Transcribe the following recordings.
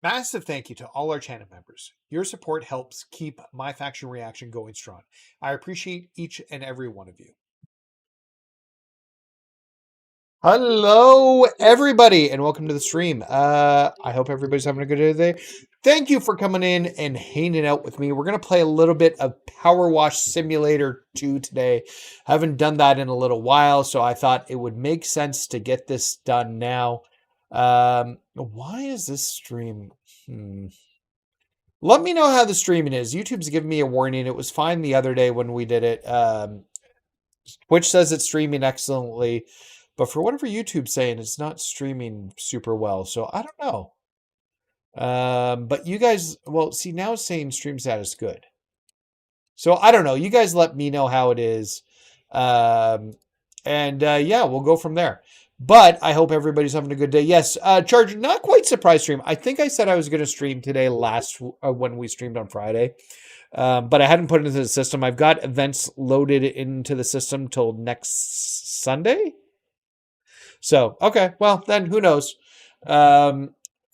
Massive thank you to all our channel members. Your support helps keep My Faction Reaction going strong. I appreciate each and every one of you. Hello, everybody, and welcome to the stream. I hope everybody's having a good day today. Thank you for coming in and hanging out with me. We're going to play a little bit of PowerWash Simulator 2 today. Haven't done that in a little while, so I thought it would make sense to get this done now. Why is this stream? Let me know how the streaming is. YouTube's giving me a warning. It was fine the other day when we did it. Twitch says it's streaming excellently, but for whatever YouTube's saying, it's not streaming super well. So I don't know. But you guys, well, see, now it's saying stream status good. So I don't know. You guys let me know how it is. Yeah, we'll go from there. But I hope everybody's having a good day. Yes, Charge, not quite surprise stream. I think I said I was going to stream today when we streamed on Friday. But I hadn't put it into the system. I've got events loaded into the system till next Sunday. So, okay, well, then who knows?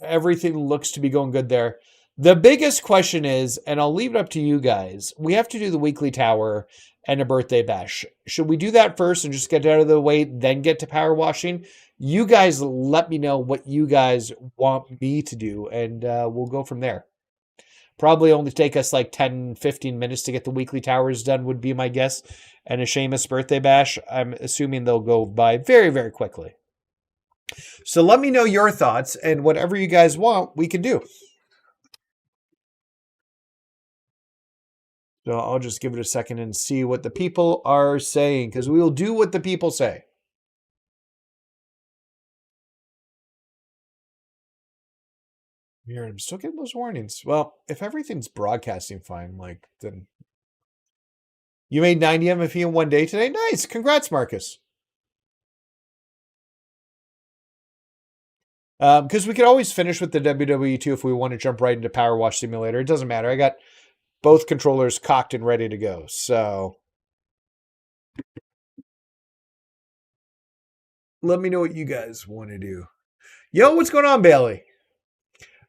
Everything looks to be going good there. The biggest question is, and I'll leave it up to you guys, we have to do the weekly tower and a birthday bash. Should we do that first and just get it out of the way, then get to power washing? You guys let me know what you guys want me to do, and we'll go from there. Probably only take us like 10, 15 minutes to get the weekly towers done would be my guess. And a Seamus birthday bash, I'm assuming they'll go by very, very quickly. So let me know your thoughts, and whatever you guys want, we can do. So I'll just give it a second and see what the people are saying, because we will do what the people say. Weird, I'm still getting those warnings. Well, if everything's broadcasting fine, like, then... You made 90 MFE in one day today? Nice! Congrats, Marcus! Because we could always finish with the WWE 2 if we want to jump right into PowerWash Simulator. It doesn't matter. I got both controllers cocked and ready to go. So let me know what you guys want to do. Yo, what's going on, Bailey?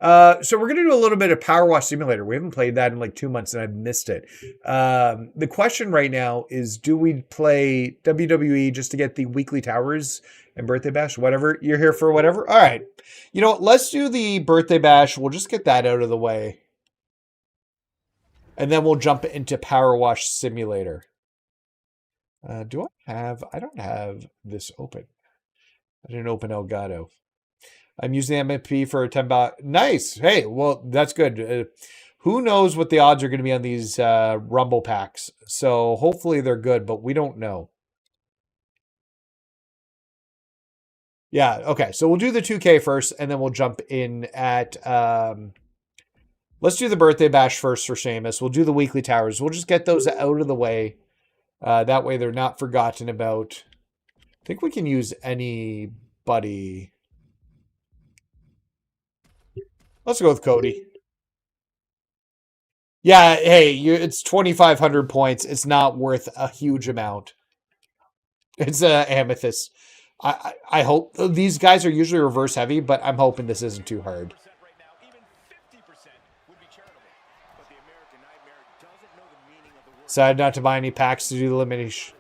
So we're going to do a little bit of PowerWash Simulator. We haven't played that in like 2 months and I've missed it. The question right now is, do we play WWE just to get the weekly towers and birthday bash? Whatever. You're here for whatever? All right. You know what? Let's do the birthday bash. We'll just get that out of the way. And then we'll jump into PowerWash Simulator. I don't have this open. I didn't open Elgato. I'm using the MFP for a 10 baht. Nice. Hey, well, that's good. Who knows what the odds are going to be on these Rumble packs? So hopefully they're good, but we don't know. Yeah, okay. So we'll do the 2K first, and then we'll jump in at... let's do the birthday bash first for Seamus. We'll do the weekly towers. We'll just get those out of the way. That way they're not forgotten about. I think we can use anybody... Let's go with Cody. Yeah, hey, it's 2,500 points. It's not worth a huge amount. It's Amethyst. I hope these guys are usually reverse heavy, but I'm hoping this isn't too hard. Decided not to buy any packs to do the elimination.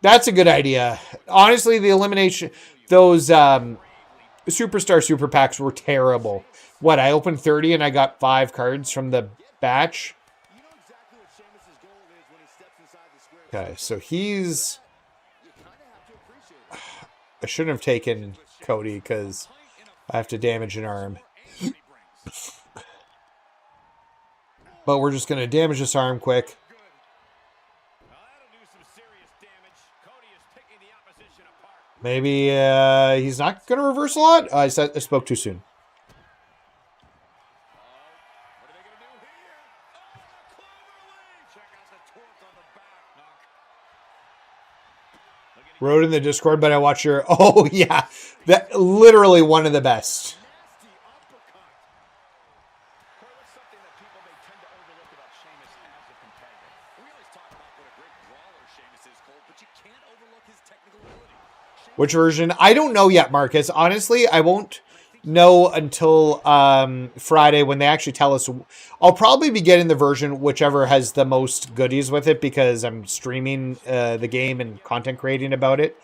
That's a good idea. Honestly, the elimination, those Superstar Super Packs were terrible. What, I opened 30 and I got 5 cards from the batch? Okay, so he's... I shouldn't have taken Cody because I have to damage an arm. But we're just going to damage this arm quick. Maybe he's not going to reverse a lot? I spoke too soon. Wrote in the Discord, but I watched your... Oh, yeah. That literally one of the best. Which version? I don't know yet, Marcus. Honestly, I won't know until Friday when they actually tell us. I'll probably be getting the version whichever has the most goodies with it because I'm streaming the game and content creating about it.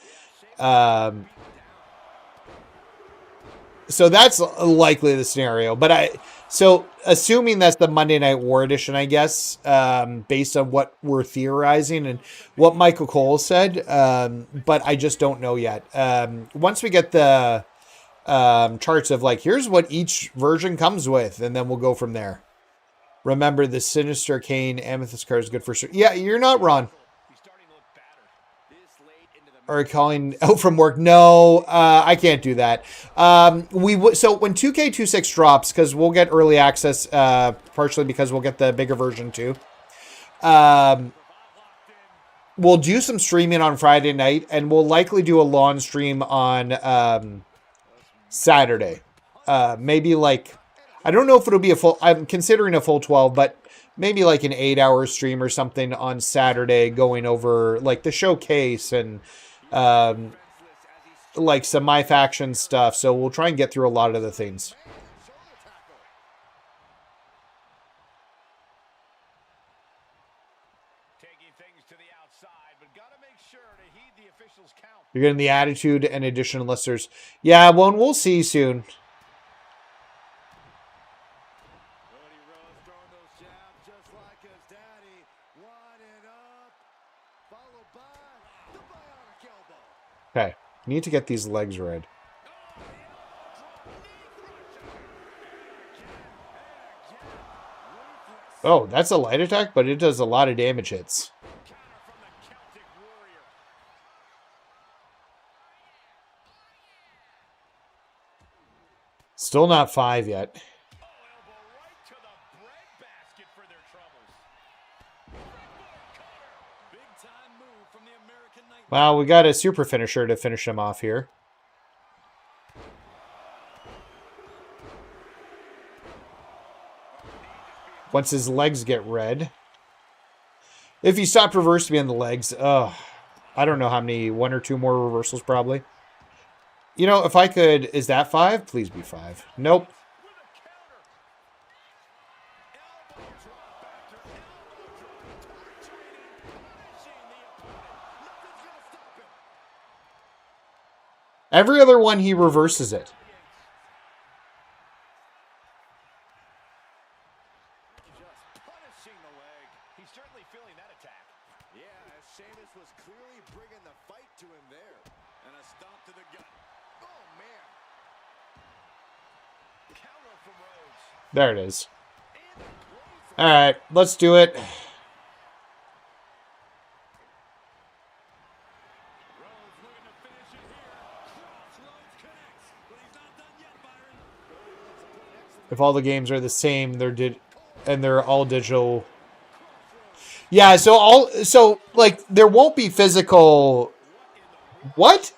So that's likely the scenario. But so assuming that's the Monday Night War edition, I guess, based on what we're theorizing and what Michael Cole said. But I just don't know yet. Once we get the charts of like, here's what each version comes with, and then we'll go from there. Remember, the Sinister Cane Amethyst card is good for sure. Yeah, you're not wrong. Are calling out from work? No, I can't do that. So when 2K26 drops, because we'll get early access, partially because we'll get the bigger version too. We'll do some streaming on Friday night, and we'll likely do a lawn stream on Saturday. Maybe like, I don't know if it'll be a full. I'm considering a full 12, but maybe like an 8-hour stream or something on Saturday, going over like the showcase and. Like some My Faction stuff, so we'll try and get through a lot of the things. You're getting the attitude and addition unless there's... Yeah, well, and we'll see soon. Okay, need to get these legs red. Oh, that's a light attack, but it does a lot of damage hits. Still not 5 yet. Wow, we got a super finisher to finish him off here. Once his legs get red. If you stop reverse to be on the legs, I don't know how many, 1 or 2 more reversals probably. You know, if I could, is that 5? Please be 5. Nope. Every other one, he reverses it. There it is. All right, let's do it. If all the games are the same, they're all digital. Yeah, so like there won't be physical. What?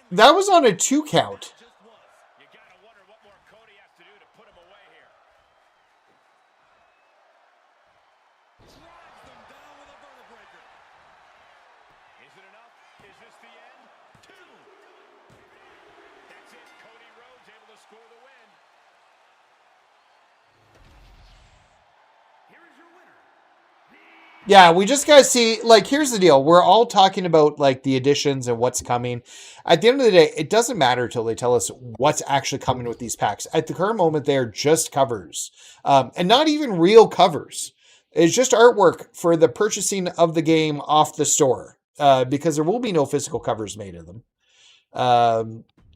That was on a 2 count. Yeah, we just gotta see, like, here's the deal. We're all talking about, like, the additions and what's coming. At the end of the day, it doesn't matter until they tell us what's actually coming with these packs. At the current moment, they are just covers. And not even real covers. It's just artwork for the purchasing of the game off the store. Because there will be no physical covers made of them.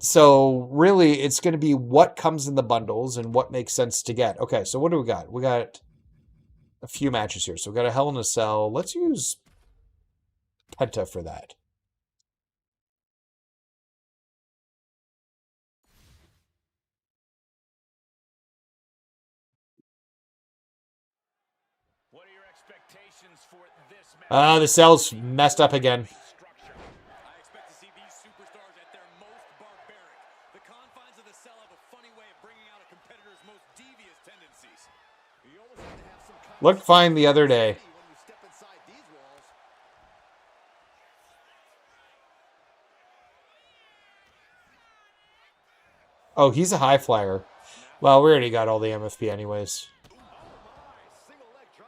So, really, it's going to be what comes in the bundles and what makes sense to get. Okay, so what do we got? We got a few matches here. So we've got a Hell in a Cell. Let's use Penta for that. What are your expectations for this match? The cell's messed up again. I expect to see these superstars at their most barbaric. The confines of the cell have a funny way of bringing out a competitor's most devious tendencies. Looked fine the other day. Oh, he's a high flyer. Well, we already got all the MFP anyways.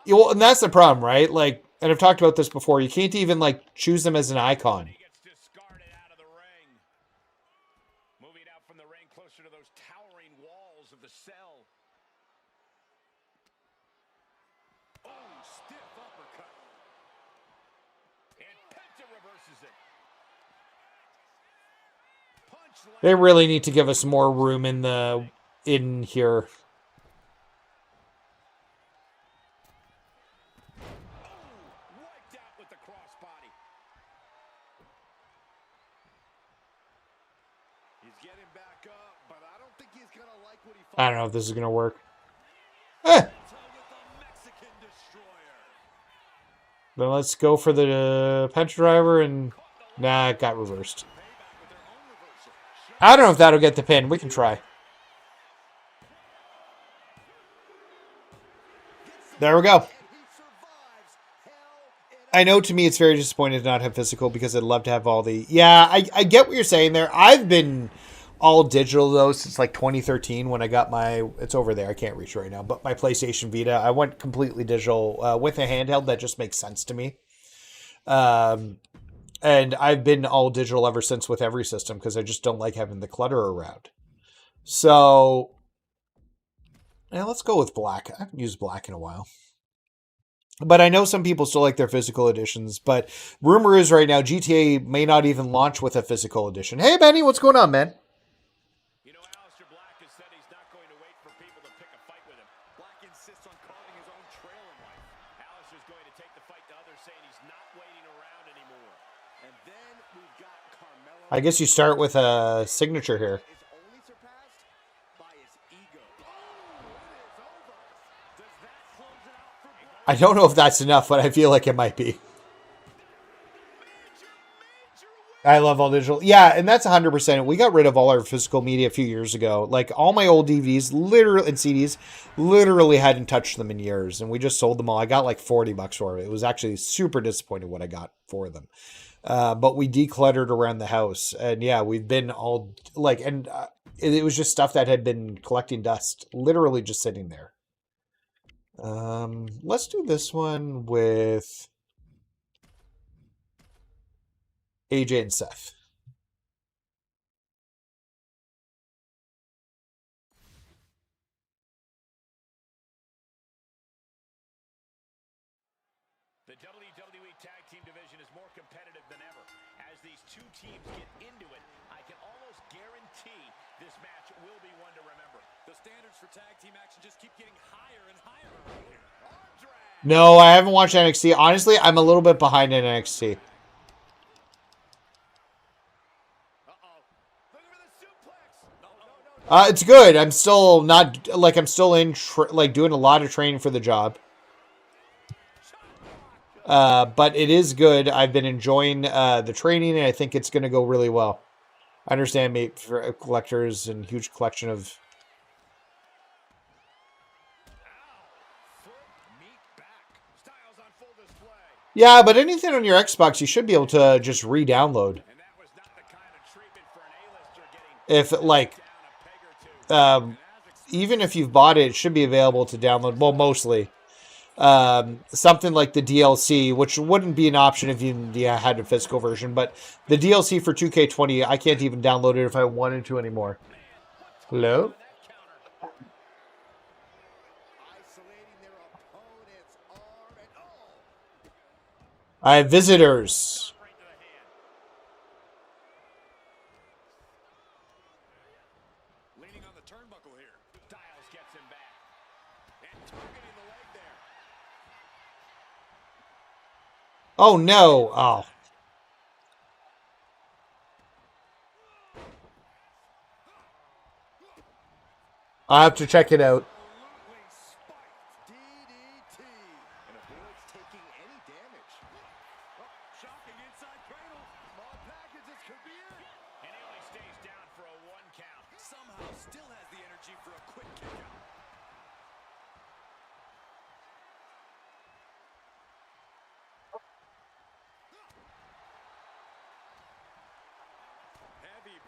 Yeah, well, and that's the problem, right? Like, and I've talked about this before. You can't even like choose them as an icon. Moving out from the ring closer to those towering walls of the cell. Oh, stiff uppercut. And Penta reverses it. Punch. They really need to give us more room in here. Wiped out with the crossbody. He's getting back up, but I don't think he's gonna like what he. I don't know if this is gonna work. Eh. Then let's go for the Penta driver and nah, it got reversed. I don't know if that'll get the pin. We can try. There we go. I know to me it's very disappointing to not have physical because I'd love to have all the... Yeah, I get what you're saying there. I've been all digital, though, since like 2013 when I got my... It's over there. I can't reach right now. But my PlayStation Vita, I went completely digital with a handheld. That just makes sense to me. And I've been all digital ever since with every system because I just don't like having the clutter around. So... Yeah, let's go with black. I haven't used black in a while. But I know some people still like their physical editions. But rumor is right now GTA may not even launch with a physical edition. Hey, Benny, what's going on, man? You know, Aleister Black has said he's not going to wait for people to pick a fight with him. Black insists on carving his own trail in life. Aleister's going to take the fight to others, saying he's not waiting around anymore. And then we've got Carmelo. I guess you start with a signature here. I don't know if that's enough, but I feel like it might be. I love all digital. Yeah, and that's 100%. We got rid of all our physical media a few years ago. Like, all my old DVDs literally and CDs literally hadn't touched them in years, and we just sold them all. I got like $40 for it. It was actually super disappointing what I got for them. But we decluttered around the house, and yeah, we've been all like, and it was just stuff that had been collecting dust, literally just sitting there. Let's do this one with AJ and Seth. The WWE Tag Team division is more competitive than ever. As these two teams get into it, I can almost guarantee this match will be one to remember. The standards for tag team action just keep getting higher and higher around here. No, I haven't watched NXT. Honestly, I'm a little bit behind in NXT. It's good. I'm still not like I'm still in like doing a lot of training for the job. But it is good. I've been enjoying the training, and I think it's going to go really well. I understand, mate, for collectors and huge collection of. Yeah, but anything on your Xbox, you should be able to just re-download. If like, even if you've bought it, it should be available to download. Well, mostly. Something like the DLC, which wouldn't be an option if you had a physical version, but the DLC for 2K20, I can't even download it if I wanted to anymore. Hello? I have visitors. Leaning on the turnbuckle here. Styles gets him back. And targeting the leg there. Oh no. Oh. I'll have to check it out.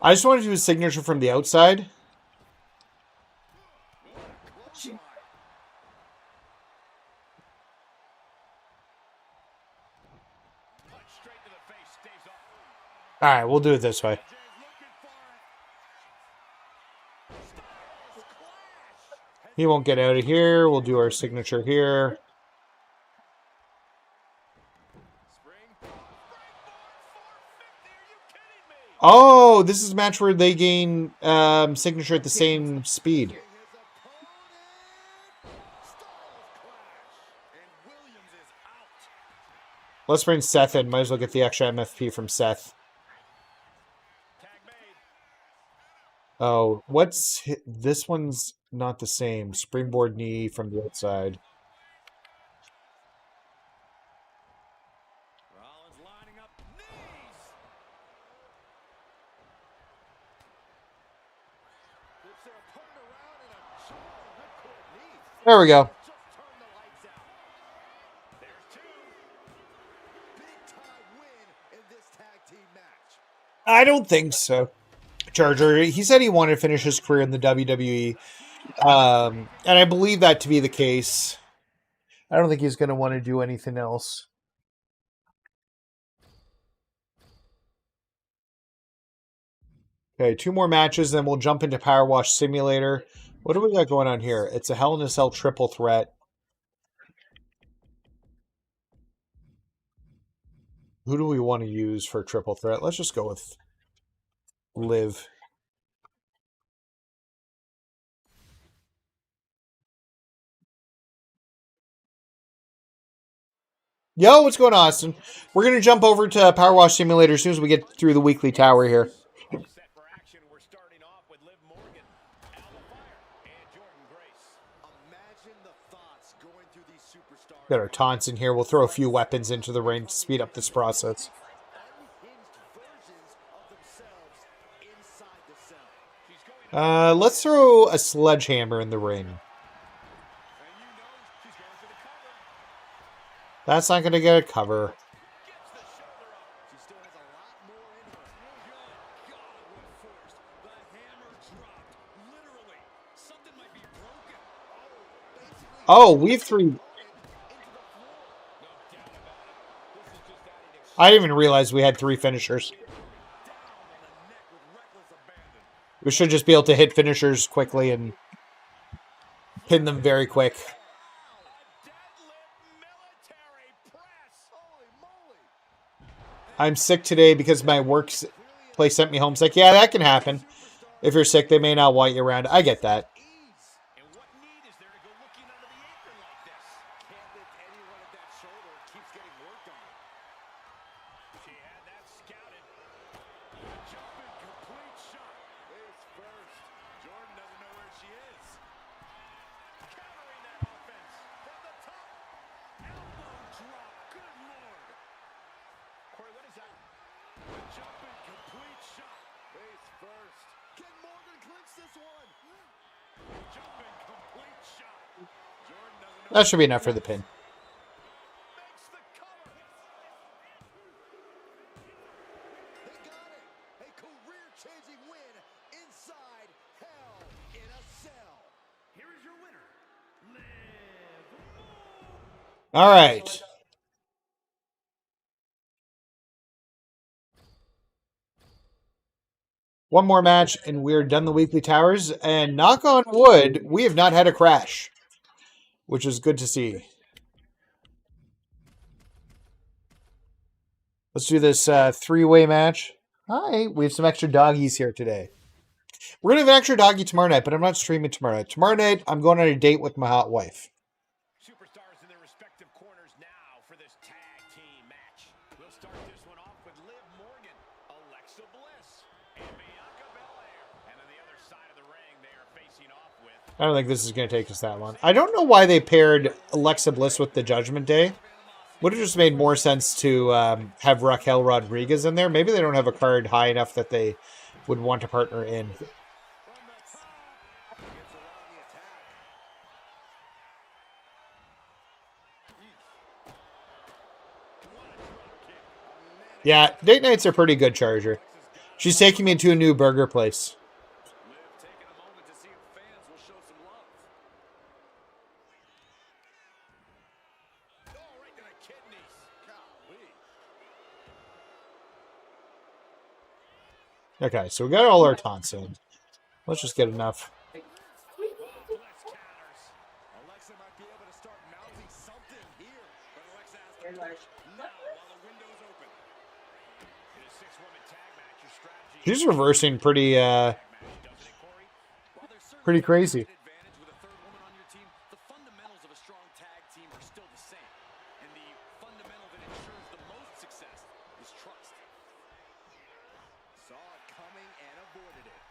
I just want to do a signature from the outside. straight to the face, stays off. All right, we'll do it this way. He won't get out of here. We'll do our signature here. Oh, this is a match where they gain signature at the same speed. Let's bring Seth in. Might as well get the extra MFP from Seth. Oh, this one's not the same. Springboard knee from the outside. Rollins lining up knees. Flips their opponent around in a jarring ripcord knee. There we go. Just turn the lights out. There's two. Big time win in this tag team match. I don't think so. Charger, he said he wanted to finish his career in the WWE. And I believe that to be the case. I don't think he's going to want to do anything else. Okay, 2 more matches, then we'll jump into PowerWash Simulator. What do we got going on here? It's a Hell in a Cell triple threat. Who do we want to use for a triple threat? Let's just go with Liv. Yo, what's going on, Austin? We're going to jump over to PowerWash Simulator as soon as we get through the weekly tower here. Set for action. We're starting off with Liv Morgan, Alba Fire, and Jordan Grace. Imagine the thoughts going through these superstars. Got our taunts in here. We'll throw a few weapons into the ring to speed up this process. Let's throw a sledgehammer in the ring. That's not going to get a cover. Oh, we've 3. I didn't even realize we had 3 finishers. We should just be able to hit finishers quickly and pin them very quick. I'm sick today because my workplace sent me home. It's like, yeah, that can happen. If you're sick, they may not want you around. I get that. And what need is there to go looking under the apron like this? Can't lift anyone at that shoulder. It keeps getting worked on. She had that scouted. Jumping complete shot. Face first. Jordan doesn't know where she is. Countering that offense from the top. Elbow drop. Good Lord. Corey, what is that? The jumping complete shot. Face first. Can Morgan clinch this one? Jumping complete shot. Jordan doesn't know. That should be enough for the pin. Makes the cover. They got it. A career-changing win inside Hell in a Cell. Here is your winner, Liv. All right. One more match, and we're done the weekly towers. And knock on wood, we have not had a crash, which is good to see. Let's do this 3-way match. Hi, we have some extra doggies here today. We're going to have an extra doggy tomorrow night, but I'm not streaming tomorrow night. Tomorrow night, I'm going on a date with my hot wife. Superstars in their respective corners now for this tag team match. We'll start this one off with Liv Morgan, Alexa Bliss, and Bianca Belair. And on the other side of the ring, they are facing off with... I don't think this is going to take us that long. I don't know why they paired Alexa Bliss with the Judgment Day. Would have just made more sense to have Raquel Rodriguez in there. Maybe they don't have a card high enough that they would want to partner in. Yeah, date nights are pretty good, Charger. She's taking me to a new burger place. Liv taking a moment to see if fans will show some love. Oh, right to the kidneys. Golly. Okay, so we got all our taunts in. Let's just get enough. Blitz counters. Alexa might be able to start mounting something here, but Alexa has to push now while the window's open. In a six-woman tag match, your strategy She's reversing pretty tag match, doesn't it, Corey? While there's certainly crazy. an advantage with a third woman on your team, the fundamentals of a strong tag team are still the same. And the fundamental that ensures the most success is trust. Saw it coming and avoided it.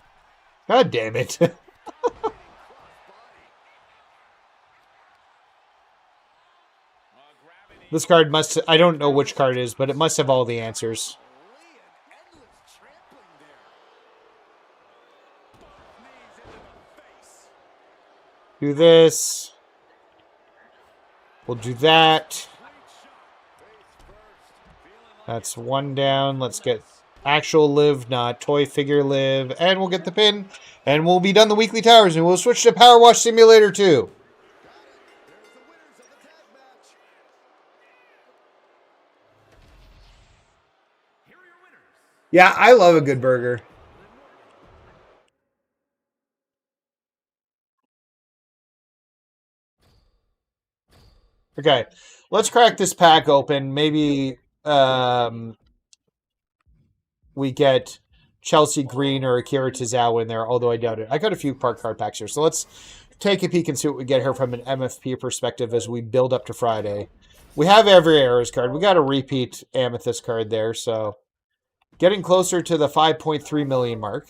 God damn it. This card must... I don't know which card it is, but it must have all the answers. Do this. We'll do that. That's one down. Let's get actual live, not toy figure live. And we'll get the pin. And we'll be done the weekly towers. And we'll switch to PowerWash Simulator 2. Yeah, I love a good burger. Okay, let's crack this pack open. Maybe we get Chelsea Green or Akira Tozawa in there, although I doubt it. I got a few park card packs here, so let's take a peek and see what we get here from an MFP perspective as we build up to Friday. We have every Arrows card. We got a repeat Amethyst card there, so getting closer to the 5.3 million mark.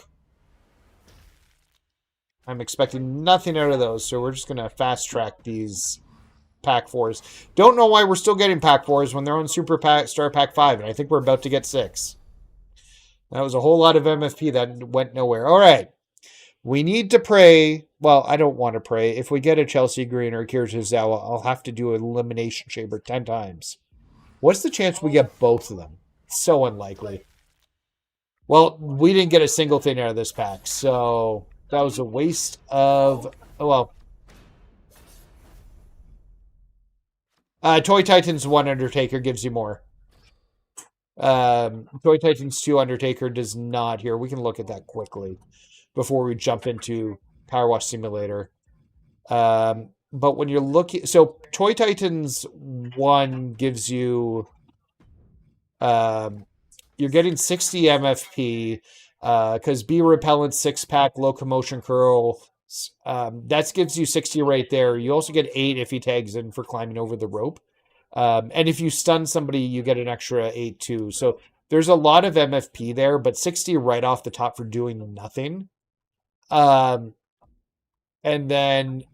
I'm expecting nothing out of those, so we're just going to fast track these pack 4s. Don't know why we're still getting pack 4s when they're on Super Pack Star Pack 5, and I think we're about to get 6. That was a whole lot of MFP that went nowhere. All right. We need to pray. Well, I don't want to pray. If we get a Chelsea Green or a Akira Tozawa, I'll have to do an Elimination Chamber 10 times. What's the chance we get both of them? So unlikely. Well, we didn't get a single thing out of this pack, so that was a waste of... Oh, well. Toy Titans 1 Undertaker gives you more. Toy Titans 2 Undertaker does not here. We can look at that quickly before we jump into PowerWash Simulator. But when you're looking... So, Toy Titans 1 gives you... you're getting 60 MFP because Bee Repellent 6-pack, Locomotion Curl... that gives you 60 right there. You also get 8 if he tags in for climbing over the rope. And if you stun somebody, you get an extra 8 too. So there's a lot of MFP there, but 60 right off the top for doing nothing. And then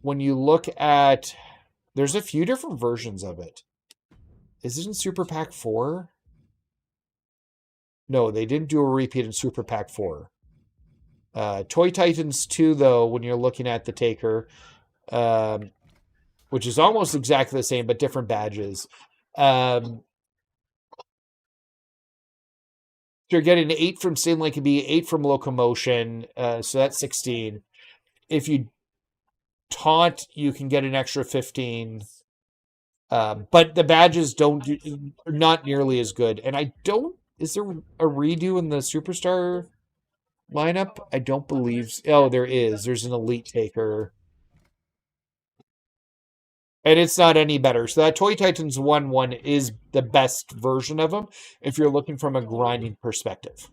when you look at... There's a few different versions of it. Is it in Super Pack 4? No, they didn't do a repeat in Super Pack 4. Toy Titans 2, though, when you're looking at the Taker, which is almost exactly the same, but different badges. You're getting 8 from Sin Like a Bee, 8 from Locomotion, so that's 16. If you taunt, you can get an extra 15. But the badges are not nearly as good. And I don't... Is there a redo in the Superstar lineup? I don't believe... Oh, there is. There's an Elite Taker. And it's not any better. So that Toy Titans 1 is the best version of them if you're looking from a grinding perspective.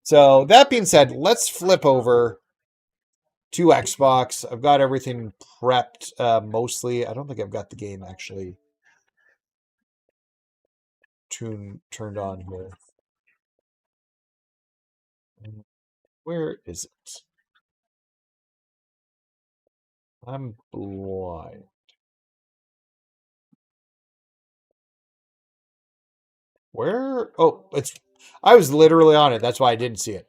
So that being said, let's flip over to Xbox. I've got everything prepped mostly. I don't think I've got the game actually turned on here. Where is it? I'm blind. Where? Oh, it's... I was literally on it. That's why I didn't see it.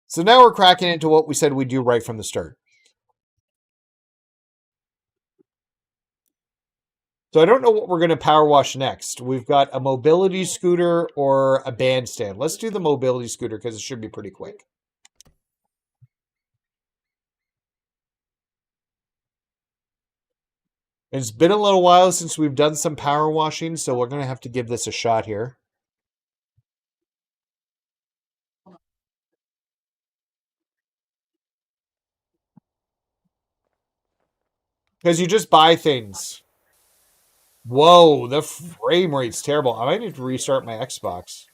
So now we're cracking into what we said we'd do right from the start. So I don't know what we're going to power wash next. We've got a mobility scooter or a bandstand. Let's do the mobility scooter because it should be pretty quick. It's been a little while since we've done some power washing, so we're going to have to give this a shot here. Because you just buy things. Whoa, the frame rate's terrible. I might need to restart my Xbox.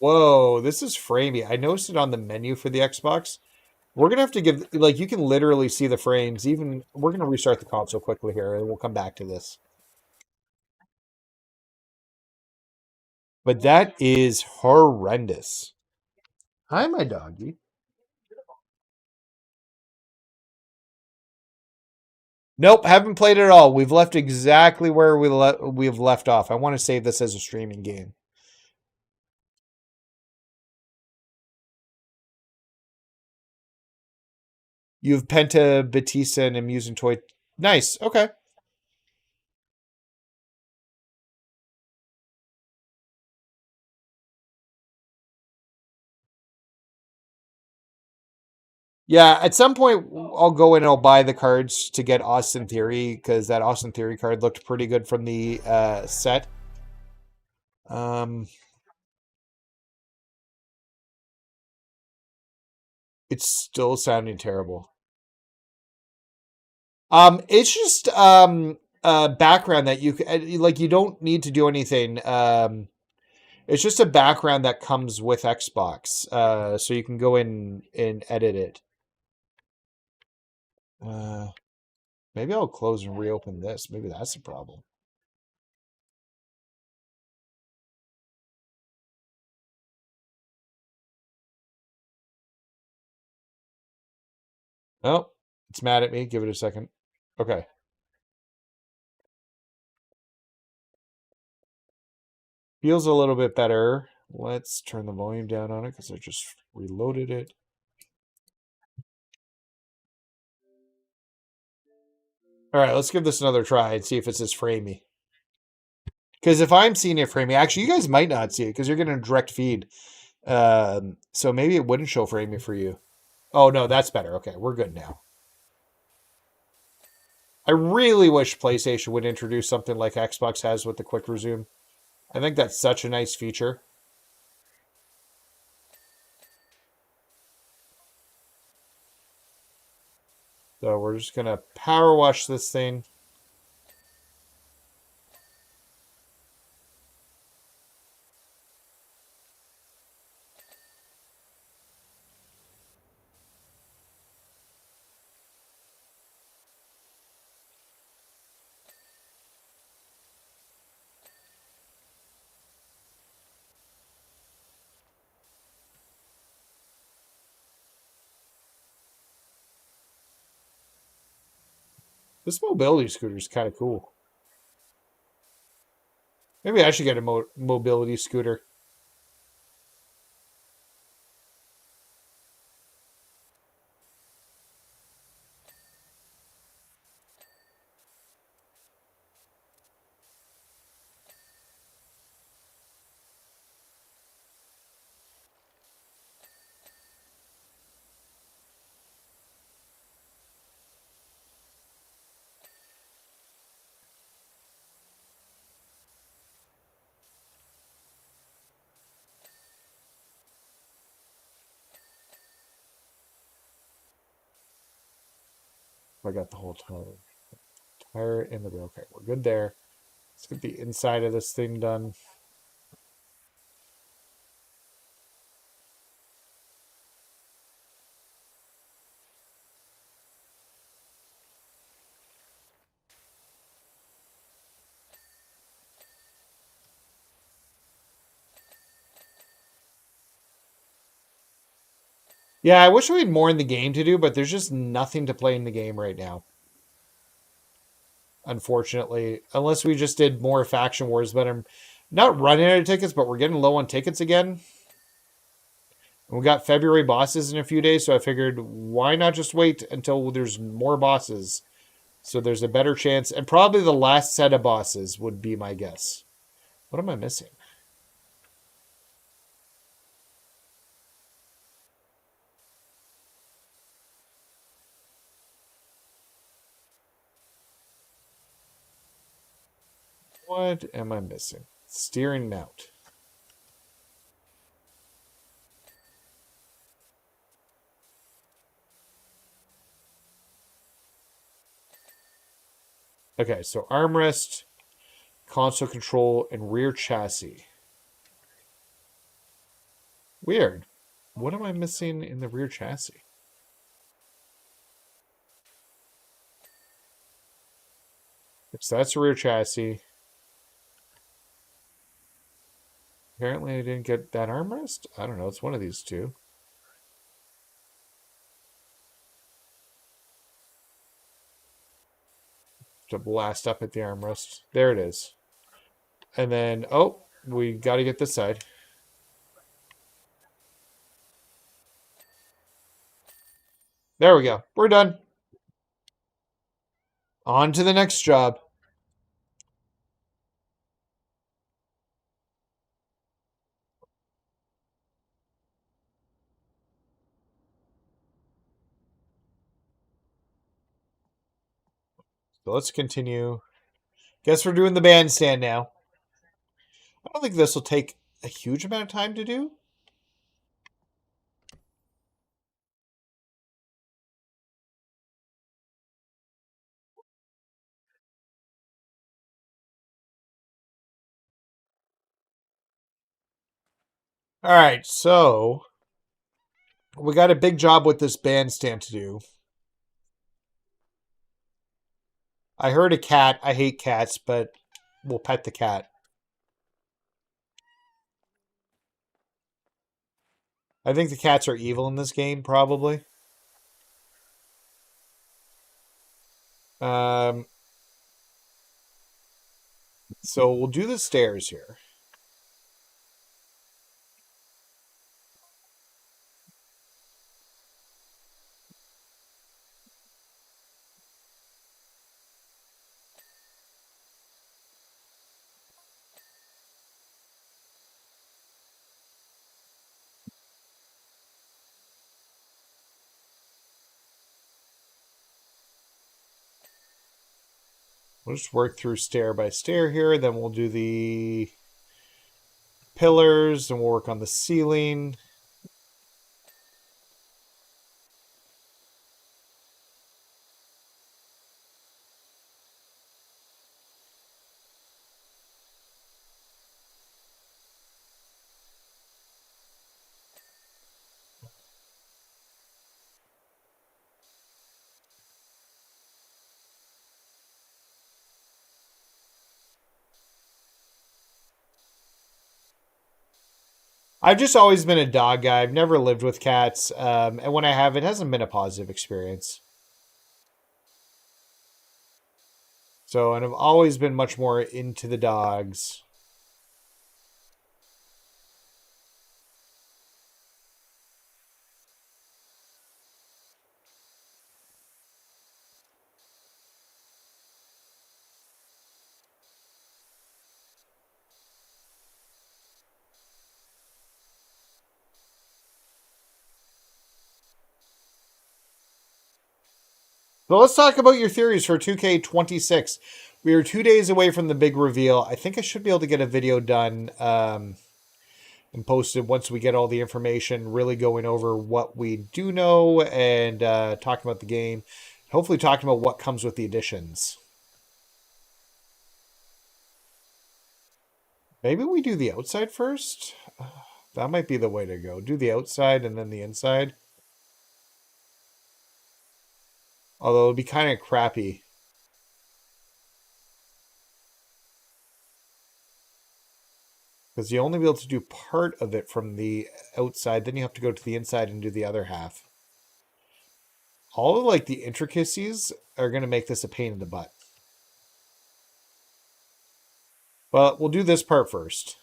Whoa, this is framey. I noticed it on the menu for the Xbox. We're gonna have to give like you can literally see the frames. Even we're gonna restart the console quickly here, and we'll come back to this. But that is horrendous. Hi, my doggy. Nope, haven't played it at all. We've left exactly where we've left off. I want to save this as a streaming game. You have Penta, Batista, and Amusing Toy. Nice. Okay. Yeah, at some point I'll go and I'll buy the cards to get Austin Theory because that Austin Theory card looked pretty good from the set. It's still sounding terrible. It's just background that you like. You don't need to do anything. It's just a background that comes with Xbox, so you can go in and edit it. Maybe I'll close and reopen this. Maybe that's the problem. Oh, it's mad at me. Give it a second. Okay. Feels a little bit better. Let's turn the volume down on it because I just reloaded it. All right, let's give this another try and see if it's as framey. Because if I'm seeing it framey, actually, you guys might not see it because you're getting a direct feed. So maybe it wouldn't show framey for you. Oh, no, that's better. Okay, we're good now. I really wish PlayStation would introduce something like Xbox has with the quick resume. I think that's such a nice feature. So we're just going to power wash this thing. This mobility scooter is kind of cool. Maybe I should get a mobility scooter. I got the whole tire in the wheel. Okay, we're good there. Let's get the inside of this thing done. Yeah, I wish we had more in the game to do, but there's just nothing to play in the game right now. Unfortunately, unless we just did more faction wars, but I'm not running out of tickets, but we're getting low on tickets again. And we got February bosses in a few days, so I figured why not just wait until there's more bosses, so there's a better chance, and probably the last set of bosses would be my guess. What am I missing? What am I missing? Steering mount. Okay, so armrest, console control, and rear chassis. Weird. What am I missing in the rear chassis? So that's the rear chassis. Apparently I didn't get that armrest. I don't know. It's one of these two. To blast up at the armrest. There it is. And then, oh, we got to get this side. There we go. We're done. On to the next job. So let's continue. Guess we're doing the bandstand now. I don't think this will take a huge amount of time to do. All right, so we got a big job with this bandstand to do. I heard a cat. I hate cats, but we'll pet the cat. I think the cats are evil in this game, probably. Um, so we'll do the stairs here. We'll just work through stair by stair here. Then we'll do the pillars and we'll work on the ceiling. I've just always been a dog guy. I've never lived with cats. And when I have, it hasn't been a positive experience. So, and I've always been much more into the dogs. So let's talk about your theories for 2K26. We are 2 days away from the big reveal. I think I should be able to get a video done and posted once we get all the information, really going over what we do know and talking about the game. Hopefully talking about what comes with the additions. Maybe we do the outside first? That might be the way to go. Do the outside and then the inside. Although it'd be kind of crappy. Because you only be able to do part of it from the outside. Then you have to go to the inside and do the other half. All of like the intricacies are going to make this a pain in the butt. But we'll do this part first.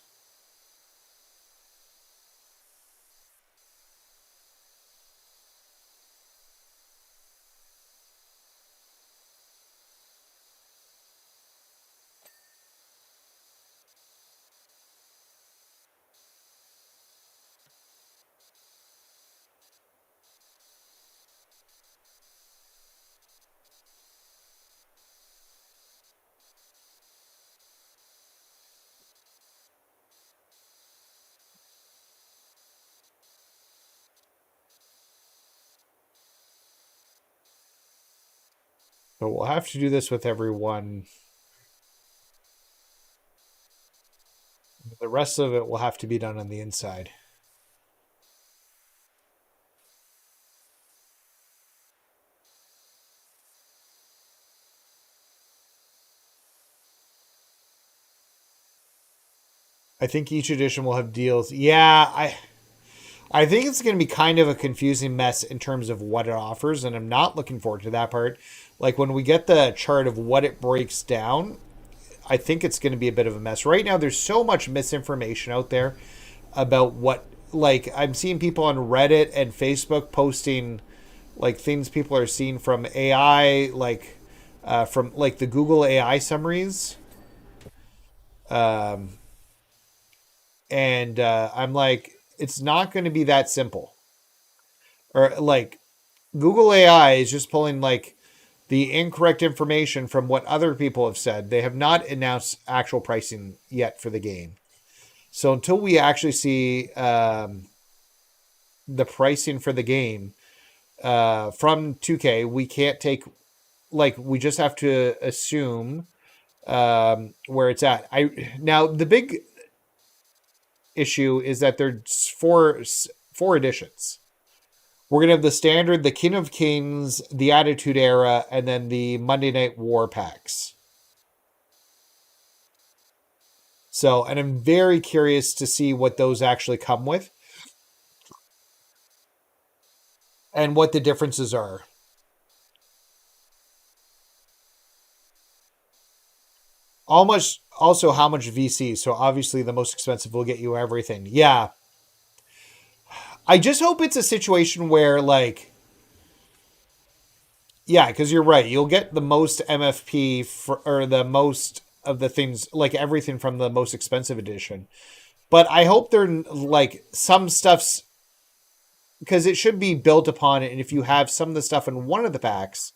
But we'll have to do this with everyone. The rest of it will have to be done on the inside. I think each edition will have deals. Yeah, I think it's going to be kind of a confusing mess in terms of what it offers, and I'm not looking forward to that part. Like when we get the chart of what it breaks down, I think it's going to be a bit of a mess. Right now, there's so much misinformation out there about what, like, I'm seeing people on Reddit and Facebook posting, like, things people are seeing from AI, like, from, like, the Google AI summaries. Um, and I'm like, it's not going to be that simple. Or, like, Google AI is just pulling, like, the incorrect information from what other people have said. They have not announced actual pricing yet for the game. So until we actually see the pricing for the game from 2K, we can't take, like, we just have to assume where it's at. Now the big issue is that there's four editions. We're gonna have the standard, the King of Kings, the Attitude Era, and then the Monday Night War packs. So, and I'm very curious to see what those actually come with and what the differences are. Almost also how much VC. So obviously the most expensive will get you everything. Yeah. I just hope it's a situation where, like, yeah, because you're right. You'll get the most MFP or the most of the things, like everything from the most expensive edition. But I hope they're like some stuff's, because it should be built upon it. And if you have some of the stuff in one of the packs,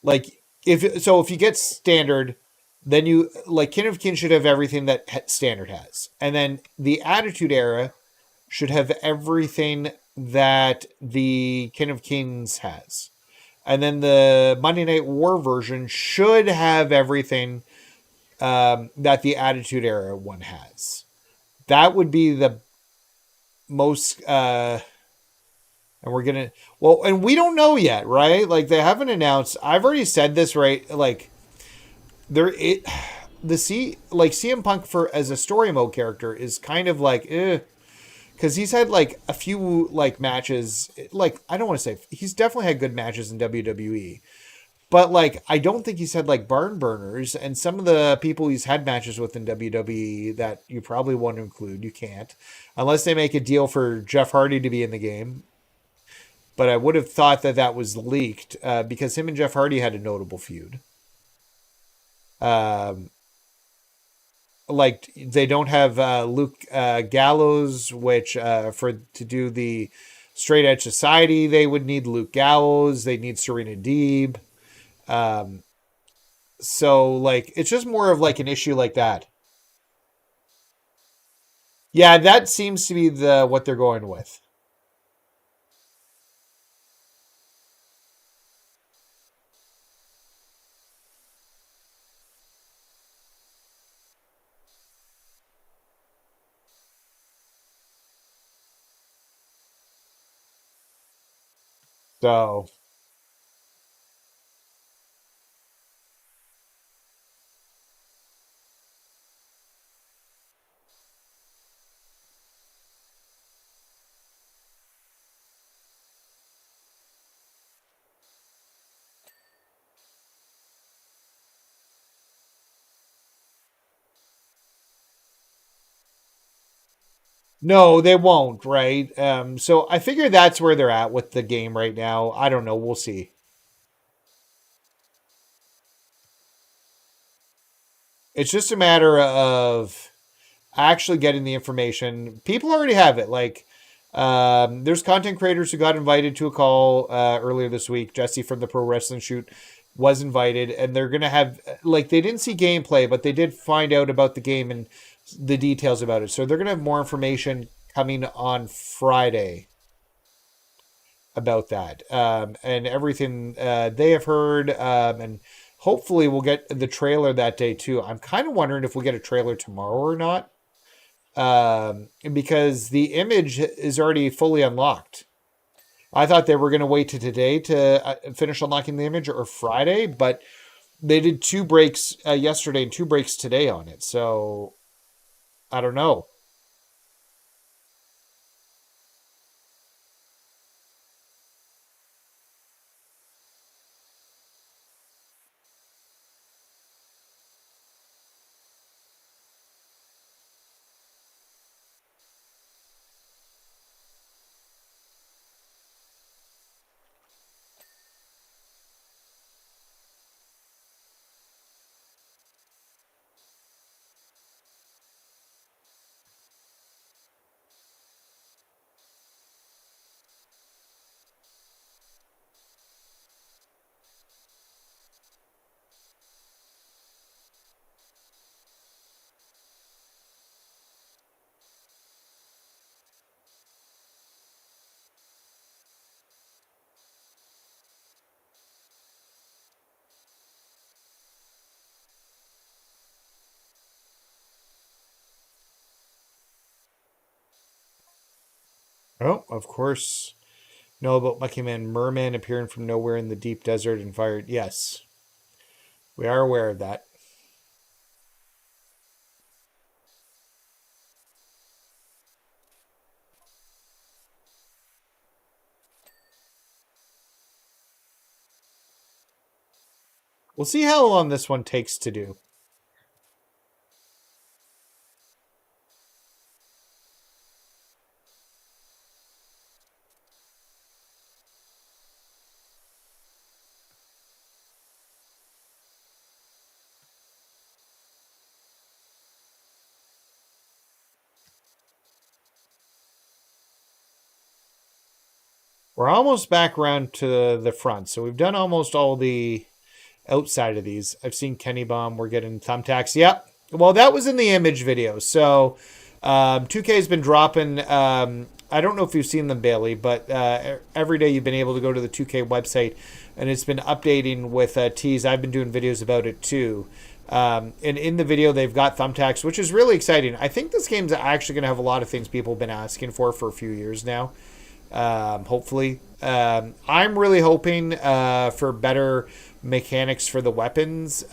like if you get standard, then you, like, King of Kings should have everything that standard has, and then the Attitude Era should have everything that the King of Kings has, and then the Monday Night War version should have everything that the Attitude Era one has. That would be the most. And we're gonna, well, and we don't know yet, right? Like they haven't announced. I've already said this, right? Like there it the CM Punk for as a story mode character is kind of like because he's had like a few like matches, like I don't want to say he's definitely had good matches in WWE, but like I don't think he's had like barn burners, and some of the people he's had matches with in WWE that you probably want to include, you can't unless they make a deal for Jeff Hardy to be in the game. But I would have thought that that was leaked because him and Jeff Hardy had a notable feud. Um, like they don't have Luke Gallows, which for to do the Straight Edge Society, they would need Luke Gallows. They need Serena Deeb. Um, so like it's just more of like an issue like that. Yeah, that seems to be the what they're going with. So no, they won't, right? So I figure that's where they're at with the game right now. I don't know. We'll see. It's just a matter of actually getting the information. People already have it. Like, there's content creators who got invited to a call earlier this week. Jesse from the Pro Wrestling Shoot was invited, and they're gonna have like they didn't see gameplay, but they did find out about the game and the details about it. So they're gonna have more information coming on Friday. about that, and everything they have heard, and hopefully we'll get the trailer that day too. I'm kind of wondering if we get a trailer tomorrow or not, because the image is already fully unlocked. I thought they were going to wait to today to finish unlocking the image or Friday, but they did 2 breaks yesterday and 2 breaks today on it. So I don't know. Oh, of course. Know about Lucky Man Merman appearing from nowhere in the deep desert and fired. Yes, we are aware of that. We'll see how long this one takes to do. We're almost back around to the front. So we've done almost all the outside of these. I've seen Kenny Bomb. We're getting thumbtacks. Yep. Well, that was in the image video. So 2K has been dropping. I don't know if you've seen them, Bailey, but every day you've been able to go to the 2K website, and it's been updating with teas. I've been doing videos about it too. And in the video, they've got thumbtacks, which is really exciting. I think this game's actually going to have a lot of things people have been asking for a few years now. Hopefully, I'm really hoping for better mechanics for the weapons,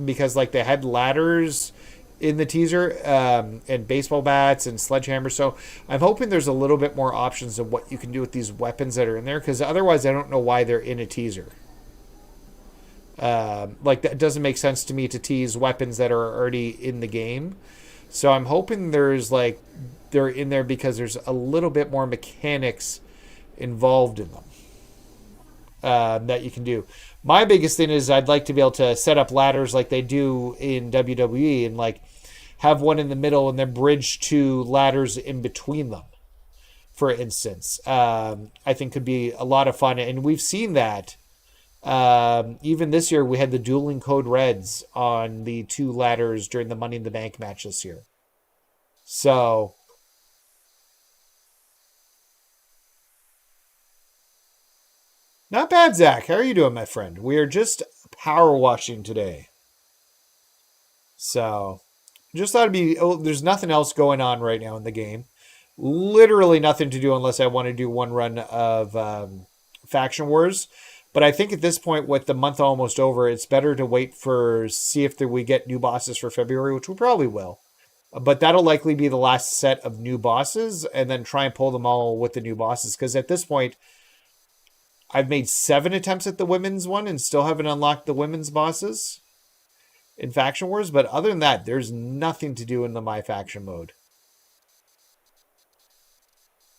because like they had ladders in the teaser, and baseball bats and sledgehammers. So I'm hoping there's a little bit more options of what you can do with these weapons that are in there, because otherwise I don't know why they're in a teaser. Like that doesn't make sense to me to tease weapons that are already in the game. So I'm hoping there's like they're in there because there's a little bit more mechanics involved in them, that you can do. My biggest thing is I'd like to be able to set up ladders like they do in WWE, and like have one in the middle and then bridge to ladders in between them, for instance. I think could be a lot of fun. And we've seen that. Even this year, we had the dueling code reds on the 2 ladders during the Money in the Bank match this year. So, not bad, Zach. How are you doing, my friend? We are just power washing today. So, just thought it'd be. Oh, there's nothing else going on right now in the game. Literally nothing to do unless I want to do one run of Faction Wars. But I think at this point, with the month almost over, it's better to wait for see if we get new bosses for February, which we probably will. But that'll likely be the last set of new bosses, and then try and pull them all with the new bosses. Because at this point, I've made 7 attempts at the women's one and still haven't unlocked the women's bosses in Faction Wars. But other than that, there's nothing to do in the My Faction mode.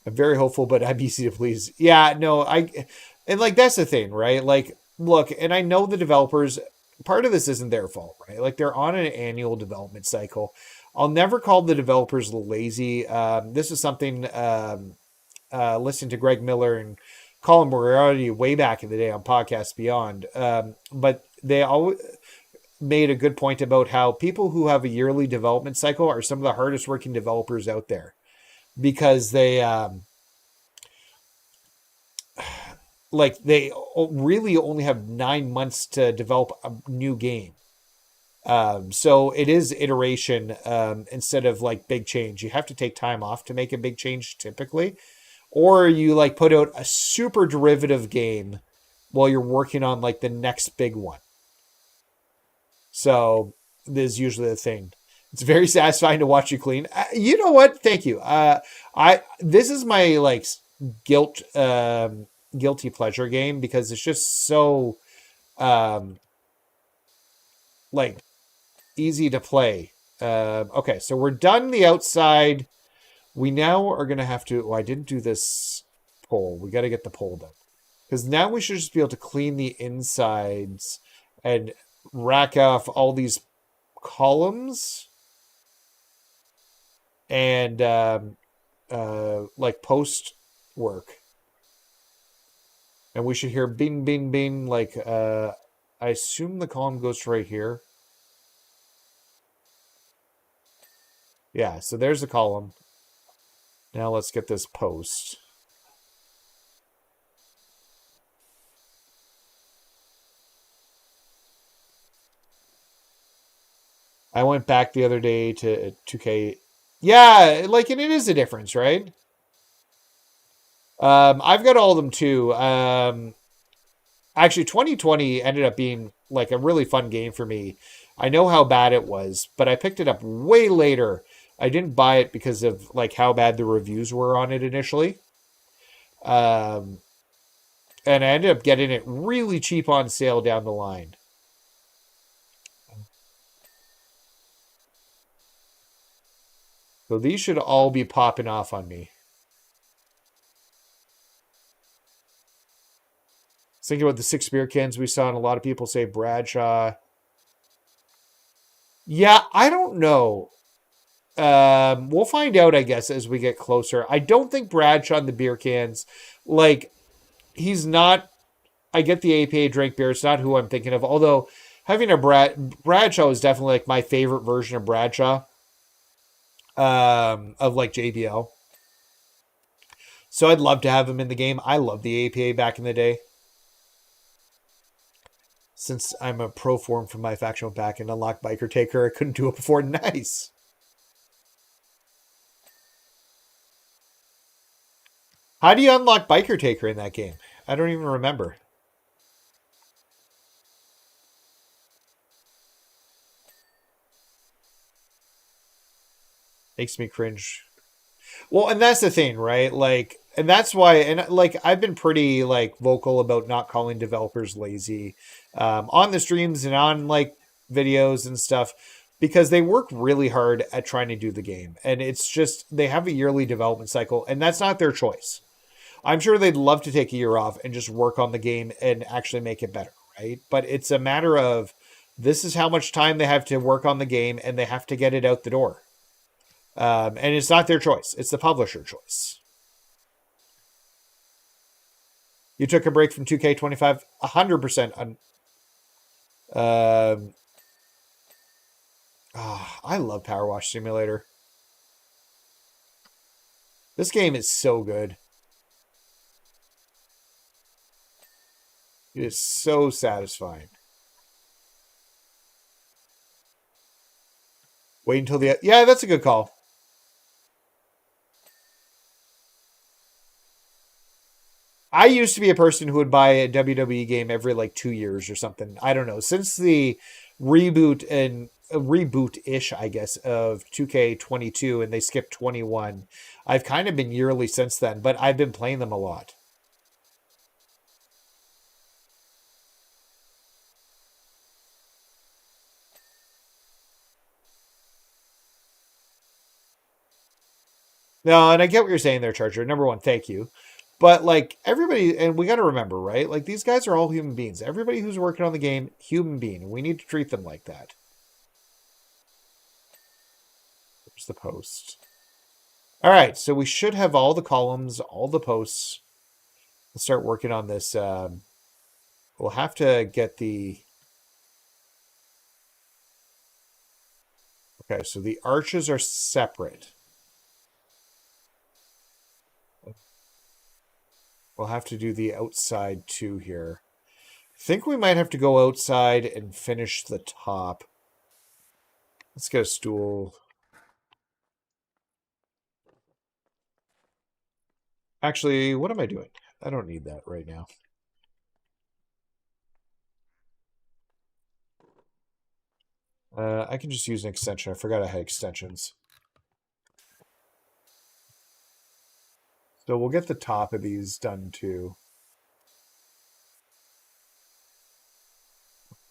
I'm very hopeful, but I'm easy to please. Yeah, no, and like that's the thing, right? Like, look, and I know the developers. Part of this isn't their fault, right? Like they're on an annual development cycle. I'll never call the developers lazy. This is something listening to Greg Miller and Colin Moriarty way back in the day on Podcast Beyond. But they always made a good point about how people who have a yearly development cycle are some of the hardest working developers out there, because like they really only have 9 months to develop a new game. So it is iteration instead of like big change. You have to take time off to make a big change typically, or you like put out a super derivative game while you're working on like the next big one. So this is usually the thing. It's very satisfying to watch you clean. You know what? Thank you. I this is my like guilty pleasure game because it's just so um, like easy to play. Okay, so we're done the outside. We now are gonna have to. Oh, I didn't do this pole. We got to get the pole done because now we should just be able to clean the insides and rack off all these columns and like post work. And we should hear bing, bing, bing. Like, I assume the column goes right here. Yeah, so there's the column. Now let's get this post. I went back the other day to 2K. Yeah, like, and it is a difference, right? I've got all of them too. Actually, 2020 ended up being like a really fun game for me. I know how bad it was, but I picked it up way later. I didn't buy it because of like how bad the reviews were on it initially. Um, and I ended up getting it really cheap on sale down the line. So these should all be popping off on me. Thinking about the 6 beer cans we saw, and a lot of people say Bradshaw. Yeah, I don't know. We'll find out, I guess, as we get closer. I don't think Bradshaw and the beer cans, like, he's not. I get the APA drink beer. It's not who I'm thinking of. Although having a Bradshaw is definitely like my favorite version of Bradshaw, of like JBL. So I'd love to have him in the game. I love the APA back in the day. Since I'm a pro form from my factional pack and unlock Biker Taker, I couldn't do it before. Nice. How do you unlock Biker Taker in that game? I don't even remember. Makes me cringe. Well, and that's the thing, right? Like, and that's why, and like, I've been pretty like vocal about not calling developers lazy on the streams and on like videos and stuff because they work really hard at trying to do the game, and it's just they have a yearly development cycle, and that's not their choice. I'm sure they'd love to take a year off and just work on the game and actually make it better, right? But it's a matter of this is how much time they have to work on the game, and they have to get it out the door. And it's not their choice; it's the publisher choice. You took a break from 2K25, 100%. Um, I love PowerWash Simulator. This game is so good. It is so satisfying. Wait until the yeah, that's a good call. I used to be a person who would buy a WWE game every like 2 years or something. I don't know. Since the reboot and reboot ish, I guess, of 2K22 and they skipped 21, I've kind of been yearly since then, but I've been playing them a lot. No, and I get what you're saying there, Charger. Number one, thank you. But like everybody, and we got to remember, right? Like these guys are all human beings. Everybody who's working on the game, human being. And we need to treat them like that. There's the post. All right, so we should have all the columns, all the posts. Let's start working on this. We'll have to get the. Okay, so the arches are separate. We'll have to do the outside too here. I think we might have to go outside and finish the top. Let's get a stool. Actually, what am I doing? I don't need that right now. I can just use an extension. I forgot I had extensions. So we'll get the top of these done too.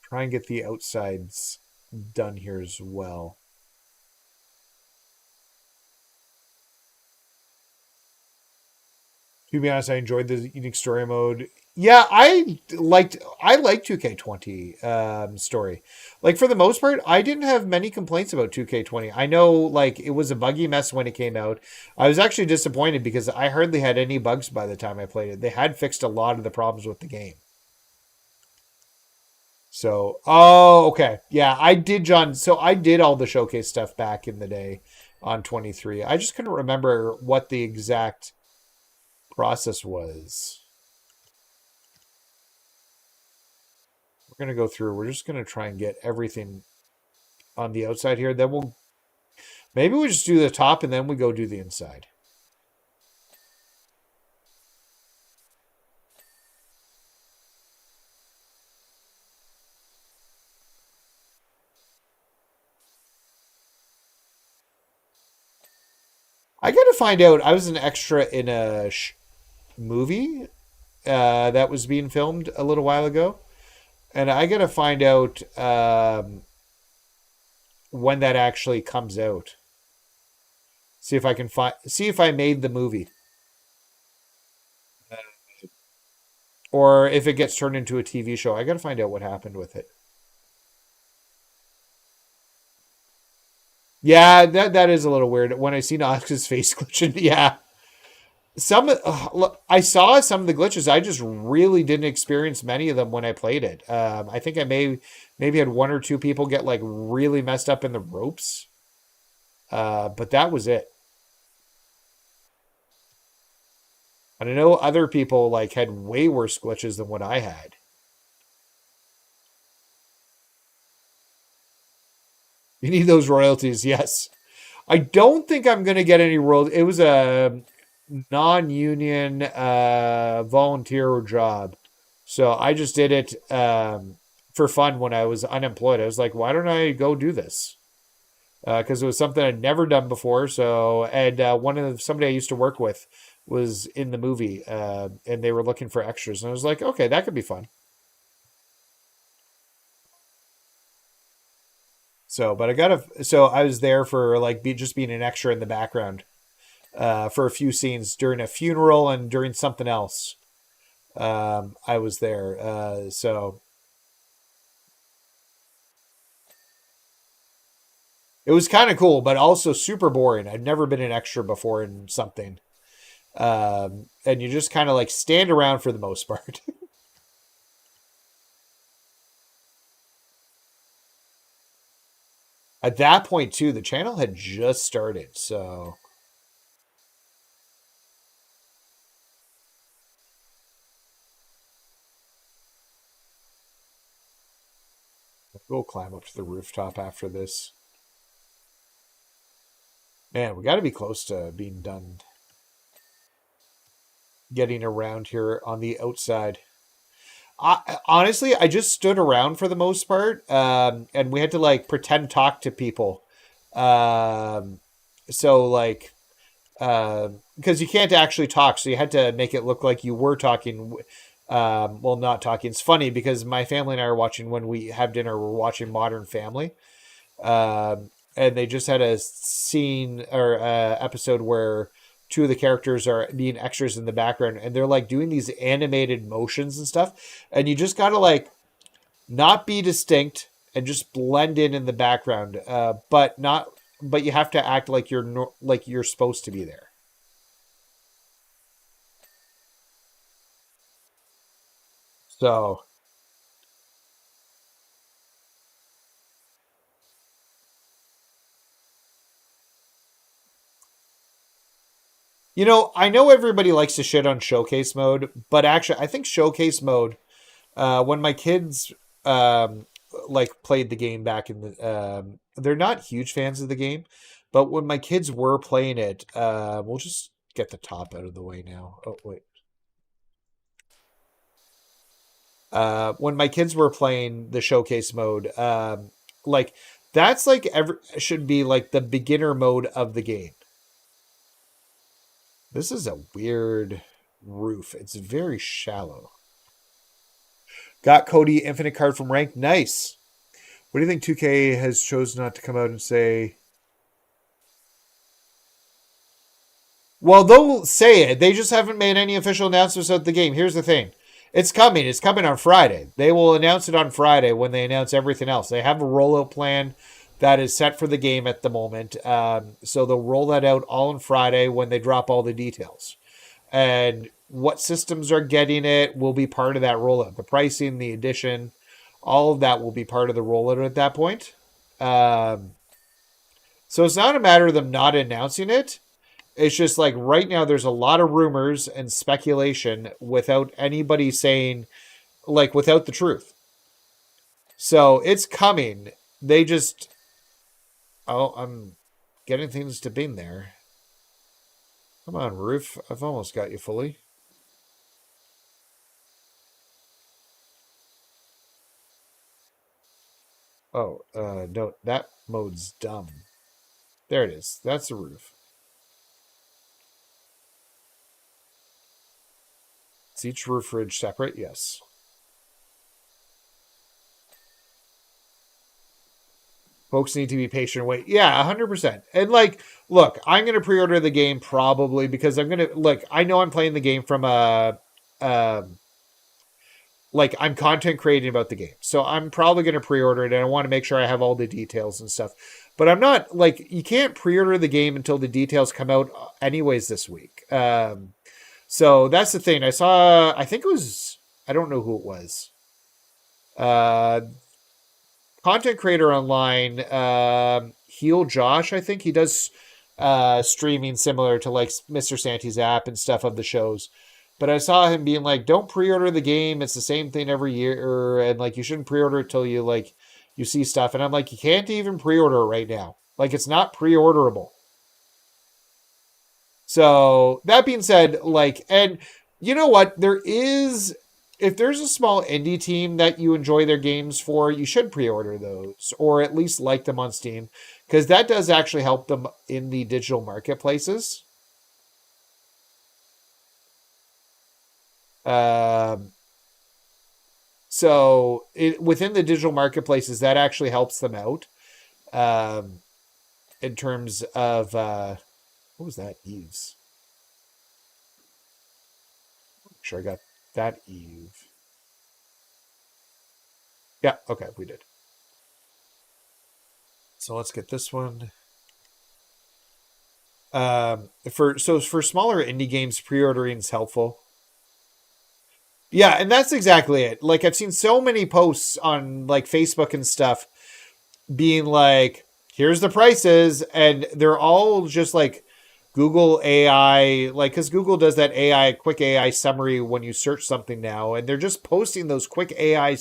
Try and get the outsides done here as well. To be honest, I enjoyed the unique story mode. Yeah, I liked 2K20 story. Like for the most part, I didn't have many complaints about 2K20. I know like it was a buggy mess when it came out. I was actually disappointed because I hardly had any bugs by the time I played it. They had fixed a lot of the problems with the game. So, oh, okay. Yeah, I did, John. So I did all the showcase stuff back in the day on 23. I just couldn't remember what the exact process was. We're going to go through. We're just going to try and get everything on the outside here. Then maybe we just do the top and then we go do the inside. I got to find out. I was an extra in a movie that was being filmed a little while ago. And I got to find out when that actually comes out. See if I can see if I made the movie. Or if it gets turned into a TV show. I got to find out what happened with it. Yeah, that is a little weird. When I see Knox's face glitching, yeah. Look, I saw some of the glitches. I just really didn't experience many of them when I played it. I think I maybe had one or two people get like really messed up in the ropes, but that was it. And I know other people like had way worse glitches than what I had. You need those royalties, yes. I don't think I'm going to get any royalties. It was a non-union volunteer job, so I just did it for fun when I was unemployed. I was like, why don't I go do this? Because it was something I'd never done before. So, and somebody I used to work with was in the movie, and they were looking for extras, and I was like, okay, that could be fun. So, but so I was there for like just being an extra in the background for a few scenes during a funeral and during something else. I was there. So it was kind of cool, but also super boring. I'd never been an extra before in something. And you just kind of like stand around for the most part. At that point, too, the channel had just started. So we'll climb up to the rooftop after this. Man, we got to be close to being done getting around here on the outside. Honestly, I just stood around for the most part, and we had to like pretend talk to people. Um, so like, because you can't actually talk, so you had to make it look like you were talking. Well, not talking. It's funny because my family and I are watching when we have dinner. We're watching Modern Family, and they just had a scene or episode where two of the characters are being extras in the background and they're like doing these animated motions and stuff, and you just gotta like not be distinct and just blend in the background, but you have to act like like you're supposed to be there. So I know everybody likes to shit on showcase mode, but actually, I think showcase mode, when my kids like played the game back in the, they're not huge fans of the game, but when my kids were playing it, we'll just get the top out of the way now. Oh wait, when my kids were playing the showcase mode, like that's like should be like the beginner mode of the game. This is a weird roof. It's very shallow. Got Cody Infinite card from Rank. Nice. What do you think 2K has chosen not to come out and say? Well, they'll say it. They just haven't made any official announcements of the game. Here's the thing. It's coming. It's coming on Friday. They will announce it on Friday when they announce everything else. They have a rollout plan that is set for the game at the moment. So they'll roll that out all on Friday when they drop all the details. And what systems are getting it will be part of that rollout. The pricing, the edition, all of that will be part of the rollout at that point. So it's not a matter of them not announcing it. It's just like right now there's a lot of rumors and speculation without anybody saying, like, without the truth. So it's coming. They just, oh, I'm getting things to bin there. Come on, roof. I've almost got you fully. Oh, no, that mode's dumb. There it is. That's the roof. Is each roof ridge separate? Yes. Folks need to be patient and wait. Yeah, 100%. And like, look, I'm going to pre-order the game probably because I'm going to, look, I know I'm playing the game from like I'm content creating about the game. So I'm probably going to pre-order it and I want to make sure I have all the details and stuff. But I'm not like, you can't pre-order the game until the details come out anyways this week. So that's the thing. I think it was, I don't know who it was. Content creator online, Heel Josh, I think he does streaming similar to like Mr. Santy's app and stuff of the shows. But I saw him being like, "Don't pre-order the game. It's the same thing every year, and like you shouldn't pre-order it till you see stuff." And I'm like, "You can't even pre-order it right now. Like it's not pre-orderable." So that being said, like, and you know what? If there's a small indie team that you enjoy their games for, you should pre-order those or at least like them on Steam because that does actually help them in the digital marketplaces. Um, within the digital marketplaces, that actually helps them out um, in terms of what was that? Eves. Make sure I got that Eve. Yeah, okay, we did. So let's get this one. For smaller indie games, pre-ordering is helpful. Yeah, and that's exactly it. Like I've seen so many posts on like Facebook and stuff being like, here's the prices, and they're all just like Google AI, like because Google does that quick AI summary when you search something now, and they're just posting those quick AI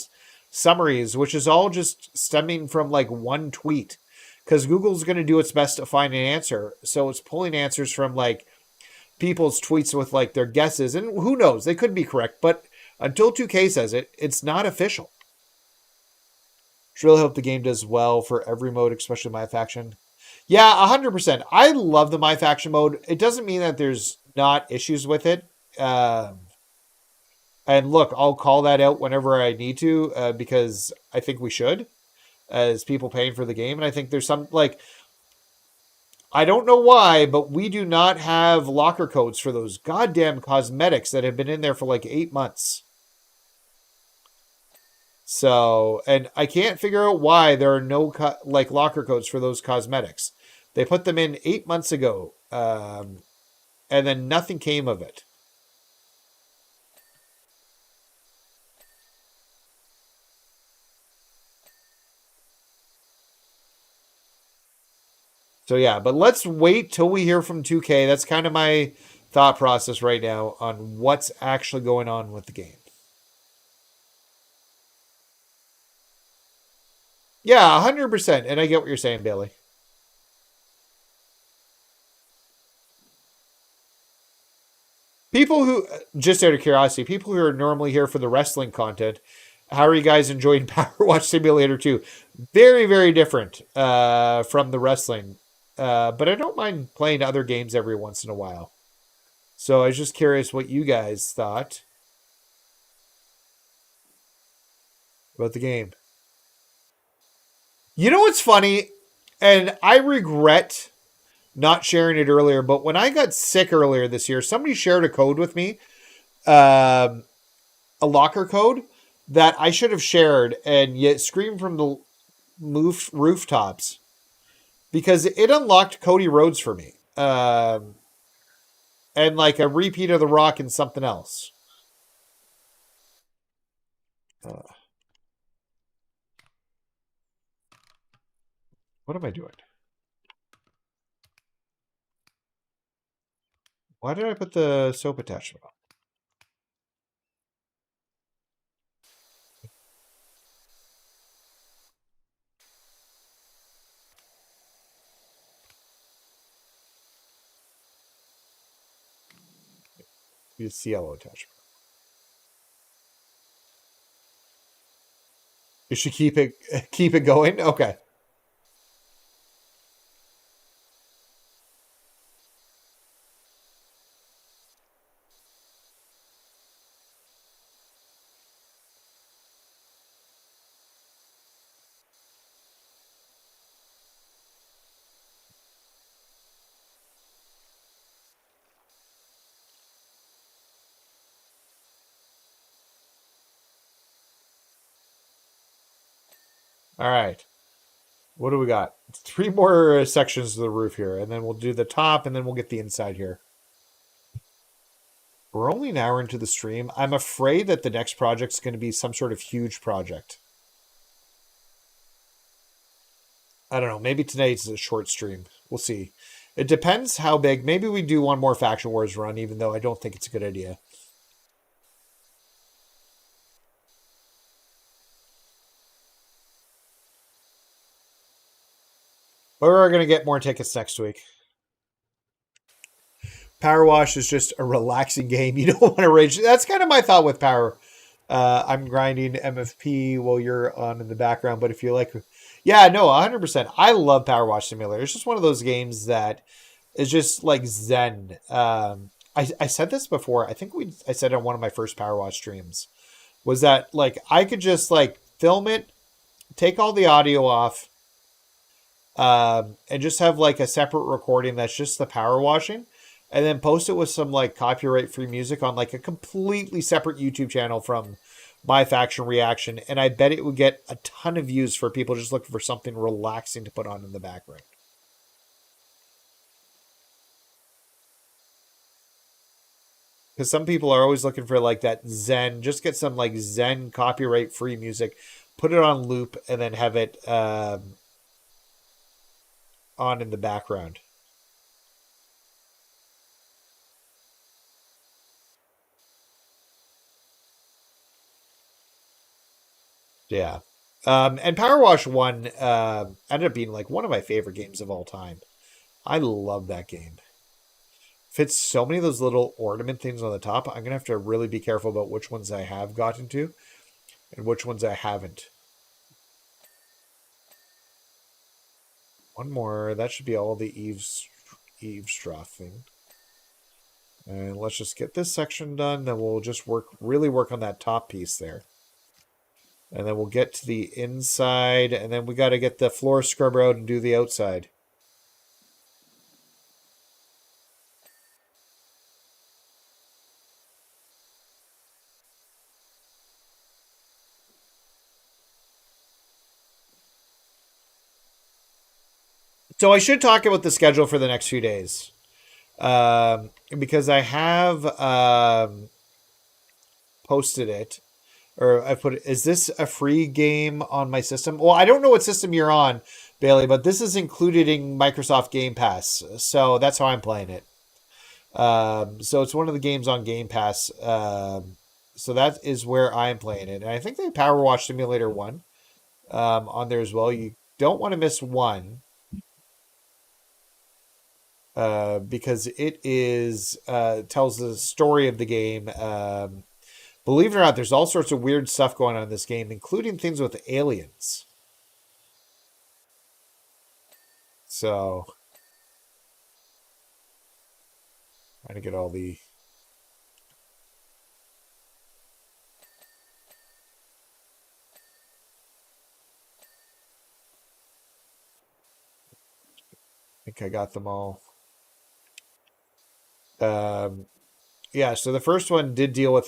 summaries, which is all just stemming from like one tweet. Because Google's going to do its best to find an answer. So it's pulling answers from like people's tweets with like their guesses. And who knows? They could be correct. But until 2K says it, it's not official. Which really hope the game does well for every mode, especially my faction. Yeah, 100%. I love the my faction mode. It doesn't mean that there's not issues with it. And look, I'll call that out whenever I need to because I think we should as people paying for the game. And I think there's some like, I don't know why, but we do not have locker codes for those goddamn cosmetics that have been in there for like 8 months. So, and I can't figure out why there are no like locker codes for those cosmetics. They put them in 8 months ago, and then nothing came of it. So yeah, but let's wait till we hear from 2K. That's kind of my thought process right now on what's actually going on with the game. Yeah, 100%. And I get what you're saying, Bailey. People who, just out of curiosity, people who are normally here for the wrestling content, how are you guys enjoying PowerWash Simulator 2? Very, very different from the wrestling. But I don't mind playing other games every once in a while. So I was just curious what you guys thought about the game. You know what's funny? And I regret not sharing it earlier, but when I got sick earlier this year, somebody shared a code with me, a locker code that I should have shared and yet screamed from the rooftops because it unlocked Cody Rhodes for me. And like a repeat of The Rock and something else. What am I doing? Why did I put the soap attachment on? Use the yellow attachment. You should keep it going? Okay. All right. What do we got? 3 more sections of the roof here, and then we'll do the top, and then we'll get the inside here. We're only an hour into the stream. I'm afraid that the next project's going to be some sort of huge project. I don't know. Maybe tonight's a short stream. We'll see. It depends how big. Maybe we do one more Faction Wars run, even though I don't think it's a good idea. But we're going to get more tickets next week. PowerWash is just a relaxing game. You don't want to rage. That's kind of my thought with Power. I'm grinding MFP while you're on in the background. But if you like, yeah, no, 100%. I love PowerWash Simulator. It's just one of those games that is just like Zen. I said this before. I think I said it on one of my first PowerWash streams. Was that like I could just like film it, take all the audio off, and just have like a separate recording that's just the power washing, and then post it with some like copyright free music on like a completely separate YouTube channel from my faction reaction. And I bet it would get a ton of views for people just looking for something relaxing to put on in the background. Because some people are always looking for like that Zen, just get some like Zen copyright free music, put it on loop, and then have it on in the background. Yeah. And Power Wash 1 ended up being like one of my favorite games of all time. I love that game. Fits so many of those little ornament things on the top. I'm going to have to really be careful about which ones I have gotten to and which ones I haven't. One more. That should be all the eavesdropping. And let's just get this section done. Then we'll just really work on that top piece there. And then we'll get to the inside. And then we got to get the floor scrubber out and do the outside. So I should talk about the schedule for the next few days. Because I have posted it. Or I put it, is this a free game on my system? Well, I don't know what system you're on, Bailey, but this is included in Microsoft Game Pass. So that's how I'm playing it. So it's one of the games on Game Pass. So that is where I'm playing it. And I think they have PowerWash Simulator 1 on there as well. You don't want to miss one because it is tells the story of the game. Believe it or not, there's all sorts of weird stuff going on in this game, including things with aliens. So, trying to get all the... I think I got them all. Yeah, so the first one did deal with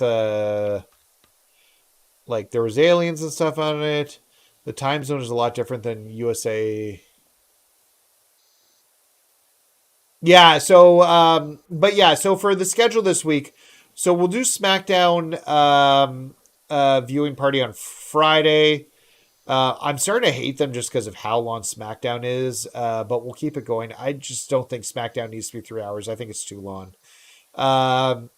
like there was aliens and stuff on it. The time zone is a lot different than USA. Yeah, so but yeah, so for the schedule this week, so we'll do SmackDown viewing party on Friday. I'm starting to hate them just because of how long SmackDown is, but we'll keep it going. I just don't think SmackDown needs to be 3 hours. I think it's too long. Um,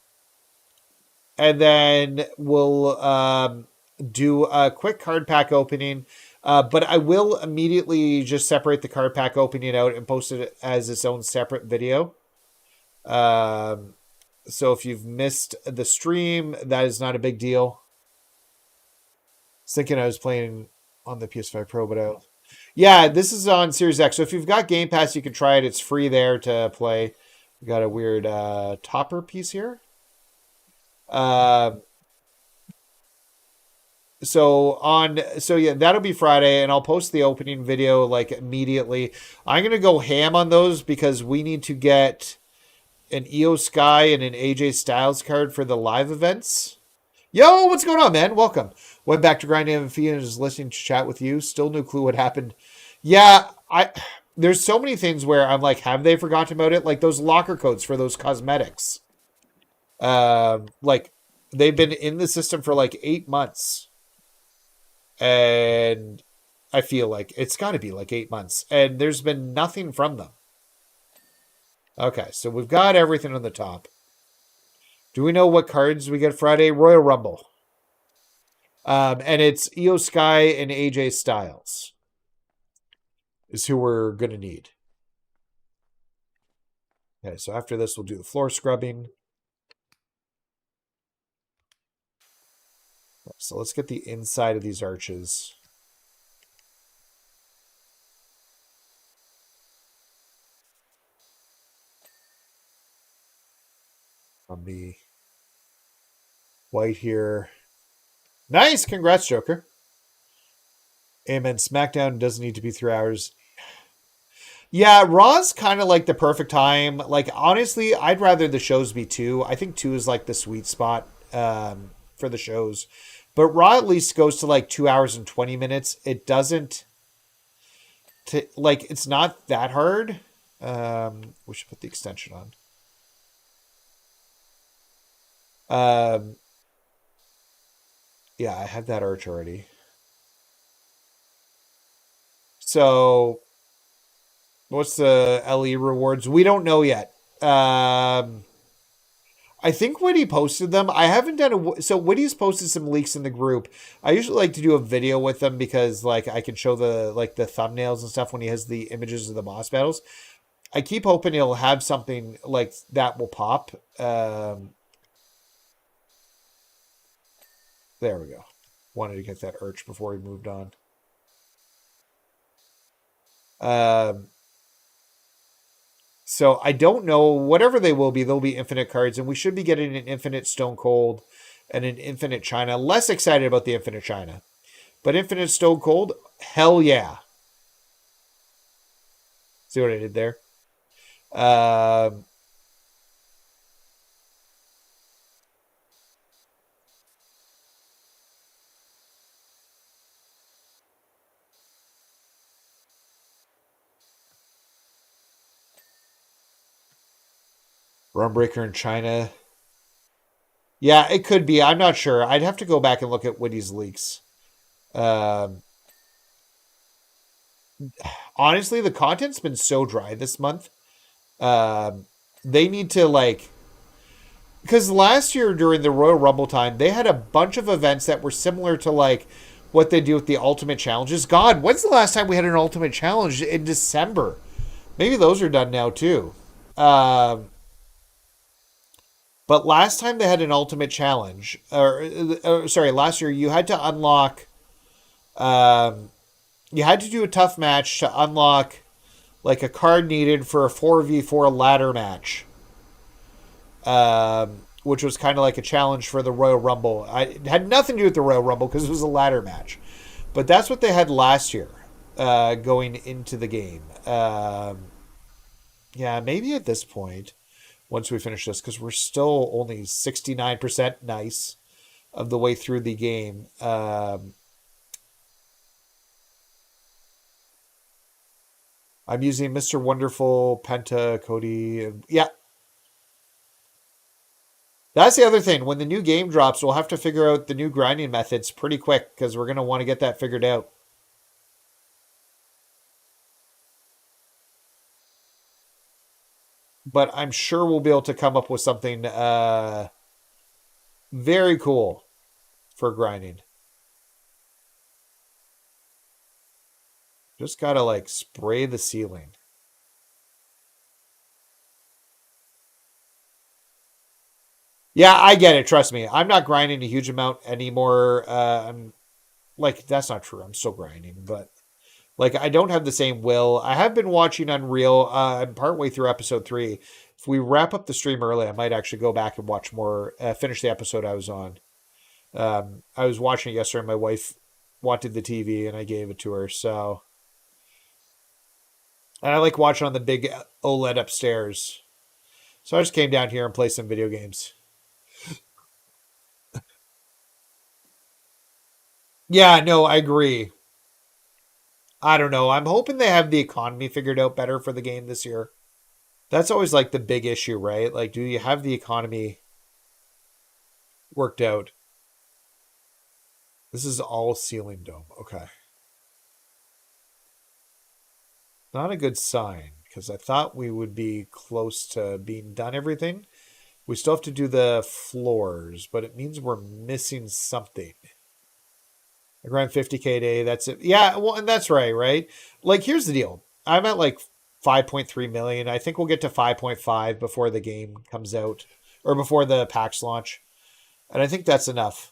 and then we'll do a quick card pack opening. But I will immediately just separate the card pack opening out and post it as its own separate video. So if you've missed the stream, that is not a big deal. I was thinking I was playing on the PS5 Pro, but yeah, this is on Series X. So if you've got Game Pass, you can try it. It's free there to play. We got a weird topper piece here. So yeah, that'll be Friday, and I'll post the opening video like immediately. I'm gonna go ham on those because we need to get an EO Sky and an AJ Styles card for the live events. Yo, what's going on, man? Welcome. Went back to Grinding MFE and is listening to chat with you. Still no clue what happened. Yeah, there's so many things where I'm like, have they forgotten about it? Like those locker codes for those cosmetics. Like they've been in the system for like 8 months. And I feel like it's got to be like 8 months. And there's been nothing from them. Okay, so we've got everything on the top. Do we know what cards we get Friday? Royal Rumble. And it's EO Sky and AJ Styles is who we're going to need. Okay, so after this, we'll do the floor scrubbing. So let's get the inside of these arches. On the white here. Nice! Congrats, Joker. Amen. SmackDown doesn't need to be 3 hours. Yeah, Raw's kind of like the perfect time. Like, honestly, I'd rather the shows be 2. I think 2 is like the sweet spot for the shows. But Raw at least goes to like 2 hours and 20 minutes. It doesn't... it's not that hard. We should put the extension on. Yeah, I have that arch already. So, what's the LE rewards? We don't know yet. I think Woody posted them. I haven't done so Woody's posted some leaks in the group. I usually like to do a video with them because like I can show the thumbnails and stuff when he has the images of the boss battles. I keep hoping he'll have something like that will pop. There we go. Wanted to get that urge before he moved on. So I don't know. Whatever they will be, they'll be infinite cards, and we should be getting an infinite Stone Cold and an infinite China. Less excited about the infinite China, but infinite Stone Cold, hell yeah. See what I did there? Runbreaker in China. Yeah, it could be. I'm not sure. I'd have to go back and look at Woody's leaks. Honestly, the content's been so dry this month. They need to like because last year during the Royal Rumble time, they had a bunch of events that were similar to like what they do with the Ultimate Challenges. God, when's the last time we had an Ultimate Challenge in December? Maybe those are done now too. Um, but last time they had an Ultimate Challenge, or sorry, last year you had to unlock. Um, you had to do a tough match to unlock like a card needed for a 4v4 ladder match, which was kind of like a challenge for the Royal Rumble. It had nothing to do with the Royal Rumble because it was a ladder match. But that's what they had last year going into the game. Yeah, maybe at this point, once we finish this, because we're still only 69% nice of the way through the game. I'm using Mr. Wonderful, Penta, Cody. Yeah, that's the other thing. When the new game drops, we'll have to figure out the new grinding methods pretty quick because we're going to want to get that figured out. But I'm sure we'll be able to come up with something very cool for grinding. Just got to like spray the ceiling. Yeah, I get it. Trust me. I'm not grinding a huge amount anymore. I'm like, that's not true. I'm still grinding, but like, I don't have the same will. I have been watching Unreal. I'm partway through episode 3. If we wrap up the stream early, I might actually go back and watch more, finish the episode I was on. I was watching it yesterday. My wife wanted the TV and I gave it to her. So, and I like watching on the big OLED upstairs. So I just came down here and played some video games. Yeah, no, I agree. I don't know. I'm hoping they have the economy figured out better for the game this year. That's always like the big issue, right? Like, do you have the economy worked out? This is all ceiling dome. Okay. Not a good sign because I thought we would be close to being done everything. We still have to do the floors, but it means we're missing something. Around 50K a day. That's it. Yeah, well, and that's right, right? Like, here's the deal. I'm at like 5.3 million. I think we'll get to 5.5 before the game comes out or before the packs launch. And I think that's enough.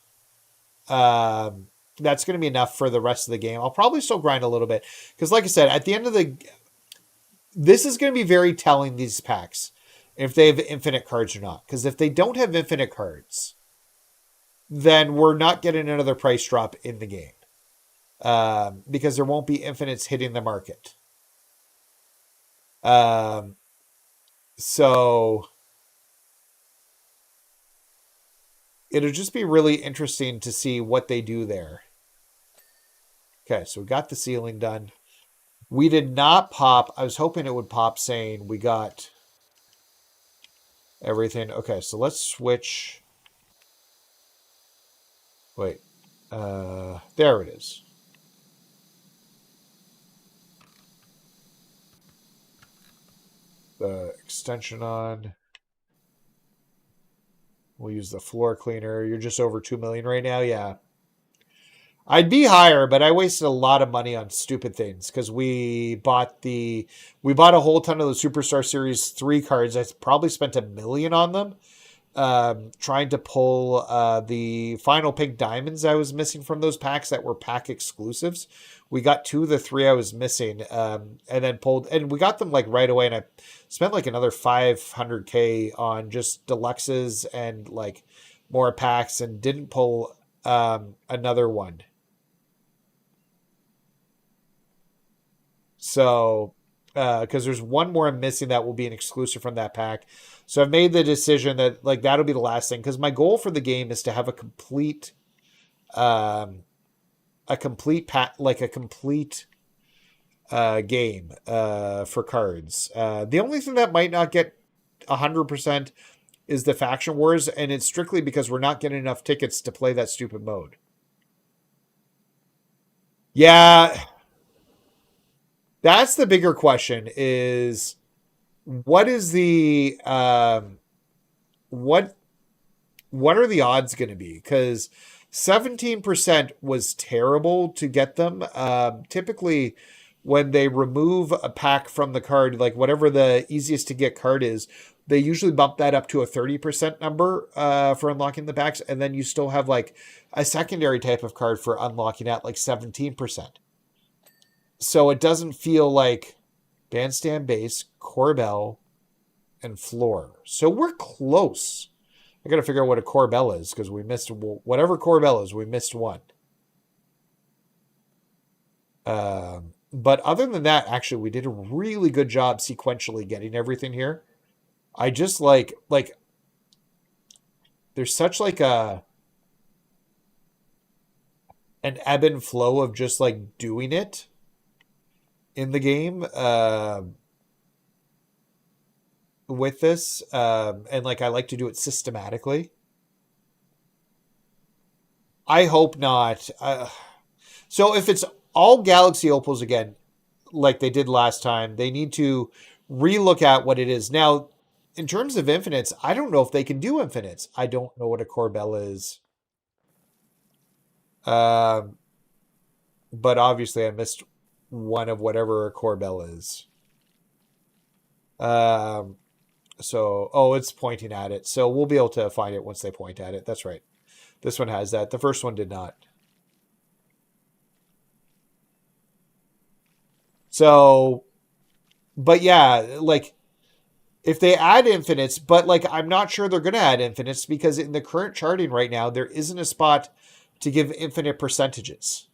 That's going to be enough for the rest of the game. I'll probably still grind a little bit because, like I said, at the end of this is going to be very telling, these packs, if they have infinite cards or not. Because if they don't have infinite cards, then we're not getting another price drop in the game because there won't be infinites hitting the market. So it'll just be really interesting to see what they do there. Okay, so we got the ceiling done. We did not pop. I was hoping it would pop saying we got everything. Okay, so let's switch. Wait. There it is. The extension on. We'll use the floor cleaner. You're just over 2 million right now. Yeah. I'd be higher, but I wasted a lot of money on stupid things because we bought a whole ton of the Superstar Series 3 cards. I probably spent $1 million on them. Trying to pull the final pink diamonds I was missing from those packs that were pack exclusives. We got 2 of the 3 I was missing, and then pulled, and we got them like right away. And I spent like another 500K on just deluxes and like more packs, and didn't pull another one. So, because there's one more I'm missing that will be an exclusive from that pack. So I've made the decision that like that'll be the last thing because my goal for the game is to have a complete pack, like a complete game for cards. The only thing that might not get 100% is the faction wars, and it's strictly because we're not getting enough tickets to play that stupid mode. Yeah, that's the bigger question is what is the what what are the odds going to be? Because 17% was terrible to get them. Typically, when they remove a pack from the card, like whatever the easiest to get card is, they usually bump that up to a 30% number for unlocking the packs. And then you still have like a secondary type of card for unlocking at like 17%. So it doesn't feel like Bandstand Base, Corbell, and Floor. So we're close. I got to figure out what a Corbell is because we missed whatever Corbell is. We missed one. But other than that, actually, we did a really good job sequentially getting everything here. I just like there's such like an ebb and flow of just like doing it in the game with this, and like I like to do it systematically. I hope not. So if it's all Galaxy Opals again, like they did last time, they need to relook at what it is. Now, in terms of infinites, I don't know if they can do infinites. I don't know what a Corbell is. But obviously I missed one of whatever a Corbell is. So, it's pointing at it. So we'll be able to find it once they point at it. That's right. This one has that. The first one did not. So, but yeah, like if they add infinites, but like I'm not sure they're going to add infinites because in the current charting right now, there isn't a spot to give infinite percentages.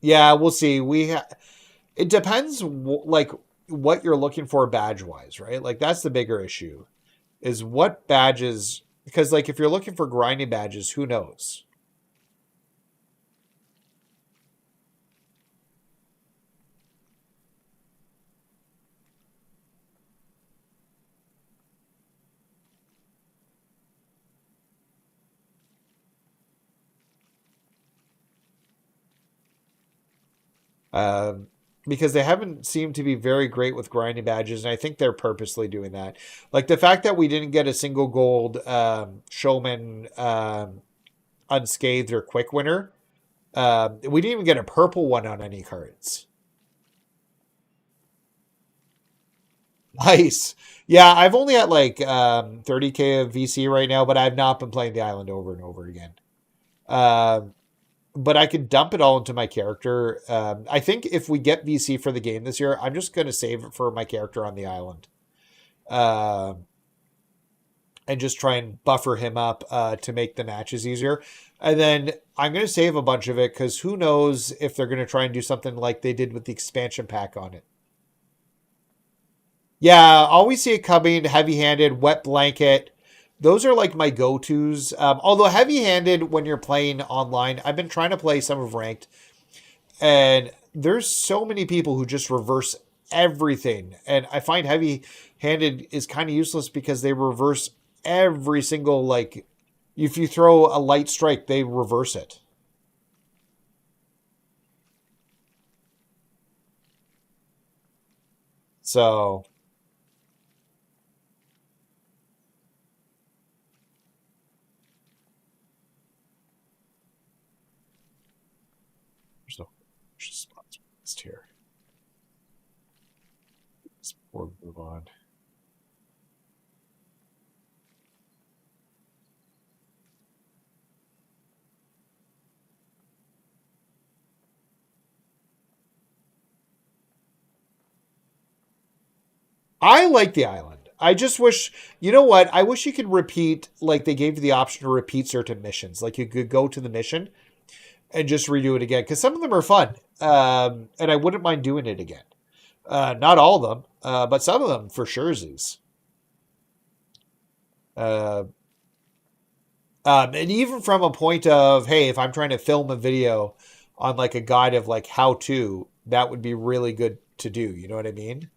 Yeah, we'll see. It depends like what you're looking for badge wise, right? Like that's the bigger issue is what badges, because like if you're looking for grinding badges, who knows? Um, because they haven't seemed to be very great with grinding badges, and I think they're purposely doing that. Like the fact that we didn't get a single gold showman unscathed or quick winner. We didn't even get a purple one on any cards. Nice. Yeah, I've only at like 30K of VC right now, but I've not been playing the island over and over again. Um, but I could dump it all into my character. I think if we get VC for the game this year, I'm just going to save it for my character on the island. Um, and just try and buffer him up to make the matches easier. And then I'm going to save a bunch of it because who knows if they're going to try and do something like they did with the expansion pack on it. Yeah, always see it coming. Heavy handed, wet blanket. Those are like my go tos. Although heavy handed when you're playing online, I've been trying to play some of ranked, and there's so many people who just reverse everything. And I find heavy handed is kind of useless because they reverse every single, like, if you throw a light strike, they reverse it. So, there's no spots here. Before we move on. I like the island. I just wish, you know what? I wish you could repeat, like they gave you the option to repeat certain missions. Like you could go to the mission and just redo it again because some of them are fun, and I wouldn't mind doing it again. Not all of them, but some of them for sure is. Uh, and even from a point of, hey, if I'm trying to film a video on like a guide of like how to, that would be really good to do. You know what I mean?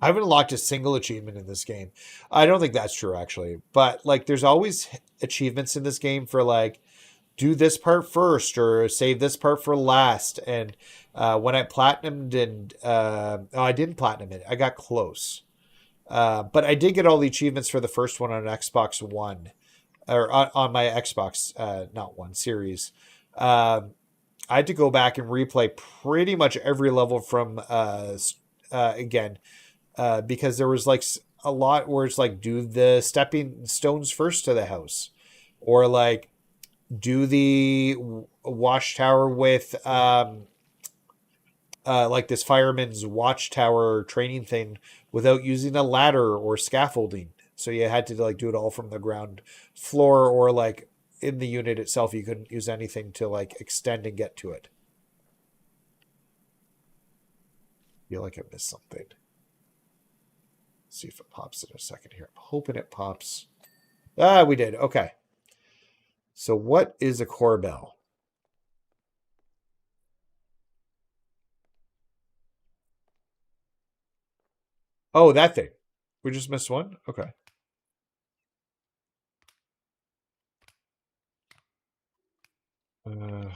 I haven't unlocked a single achievement in this game. I don't think that's true, actually. But, like, there's always achievements in this game for, like, do this part first or save this part for last. And when I platinumed and... oh, I didn't platinum it. I got close. But I did get all the achievements for the first one on Xbox One. Or on my Xbox, not One, Series. I had to go back and replay pretty much every level from... again, because there was like a lot where it's like do the stepping stones first to the house, or like do the watchtower with like this fireman's watchtower training thing without using a ladder or scaffolding. So you had to like do it all from the ground floor, or like in the unit itself you couldn't use anything to like extend and get to it. I feel like I missed something. See if it pops in a second here. I'm hoping it pops. Ah, we did. Okay. So what is a core bell? Oh, that thing. We just missed one? Okay. Uh,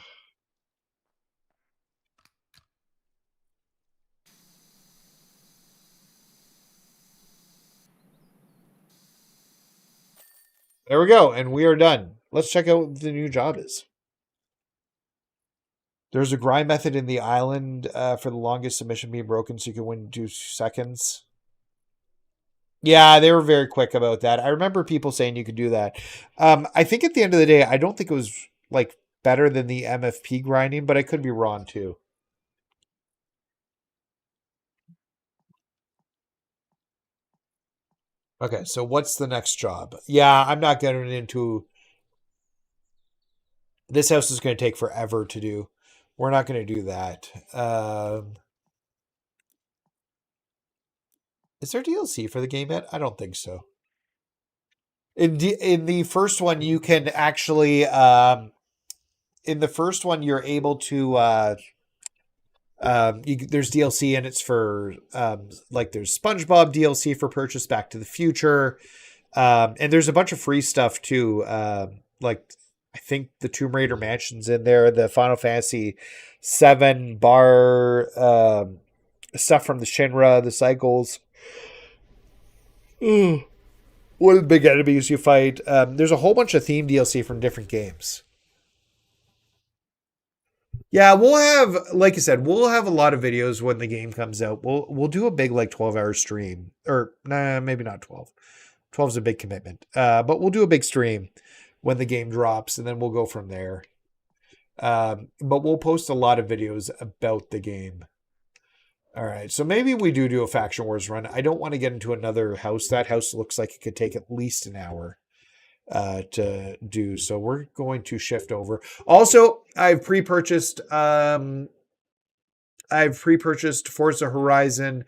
there we go. And we are done. Let's check out what the new job is. There's a grind method in the island for the longest submission being broken, so you can win 2 seconds. Yeah, they were very quick about that. I remember people saying you could do that. I think at the end of the day, I don't think it was like better than the MFP grinding, but I could be wrong too. Okay, so what's the next job? Yeah, I'm not getting into... This house is going to take forever to do. We're not going to do that. Is there DLC for the game yet? I don't think so. In the first one, you can actually... in the first one, you're able to... there's DLC and it's for... like there's SpongeBob DLC for purchase, Back to the Future. And there's a bunch of free stuff too. Like I think the Tomb Raider Mansion's in there, the Final Fantasy 7 bar, stuff from the Shinra, the cycles. What are the big enemies you fight? There's a whole bunch of theme DLC from different games. Yeah, we'll have, like I said, we'll have a lot of videos when the game comes out. We'll do a big like 12-hour stream, or nah, maybe not 12. 12 is a big commitment. But we'll do a big stream when the game drops, and then we'll go from there. But we'll post a lot of videos about the game. All right, so maybe we do a Faction Wars run. I don't want to get into another house. That house looks like it could take at least an hour to do. So we're going to shift over. Also, I've pre-purchased Forza Horizon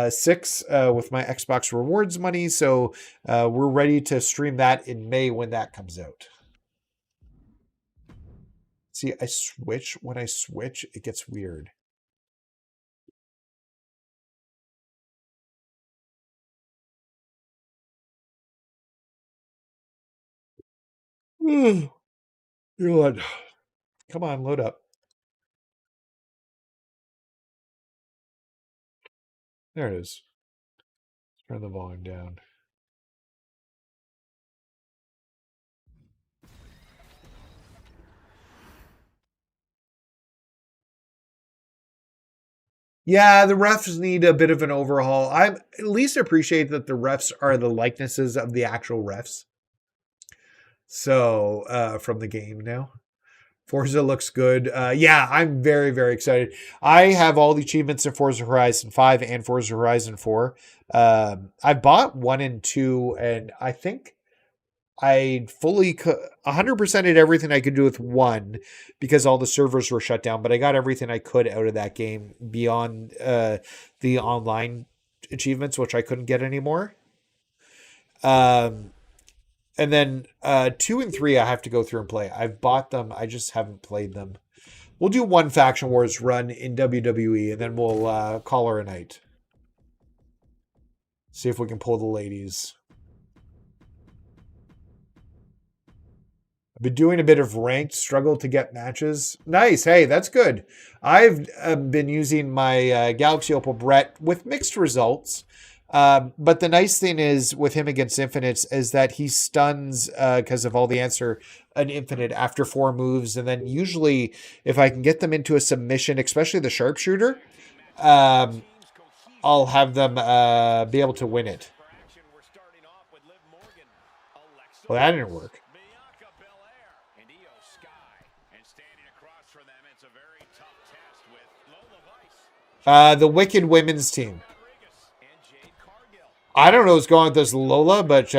6 with my Xbox Rewards money. So we're ready to stream that in May when that comes out. See, I switch. When I switch, it gets weird. God. Come on, load up. There it is. Turn the volume down. Yeah, the refs need a bit of an overhaul. I at least appreciate that the refs are the likenesses of the actual refs. So from the game now. Forza looks good. Yeah, I'm very, very excited. I have all the achievements in Forza Horizon 5 and Forza Horizon 4. I bought 1 and 2, and I think I fully 100%ed everything I could do with 1 because all the servers were shut down, but I got everything I could out of that game beyond the online achievements, which I couldn't get anymore. And then 2 and 3 I have to go through and play. I've bought them. I just haven't played them. We'll do one Faction Wars run in WWE, and then we'll call her a night. See if we can pull the ladies. I've been doing a bit of ranked, struggle to get matches. Nice. Hey, that's good. I've been using my Galaxy Opal Brett with mixed results. But the nice thing is with him against Infinites is that he stuns because of all the answer an Infinite after 4 moves. And then usually if I can get them into a submission, especially the sharpshooter, I'll have them be able to win it. Well, that didn't work. The Wicked Women's team. I don't know what's going on with this Lola, but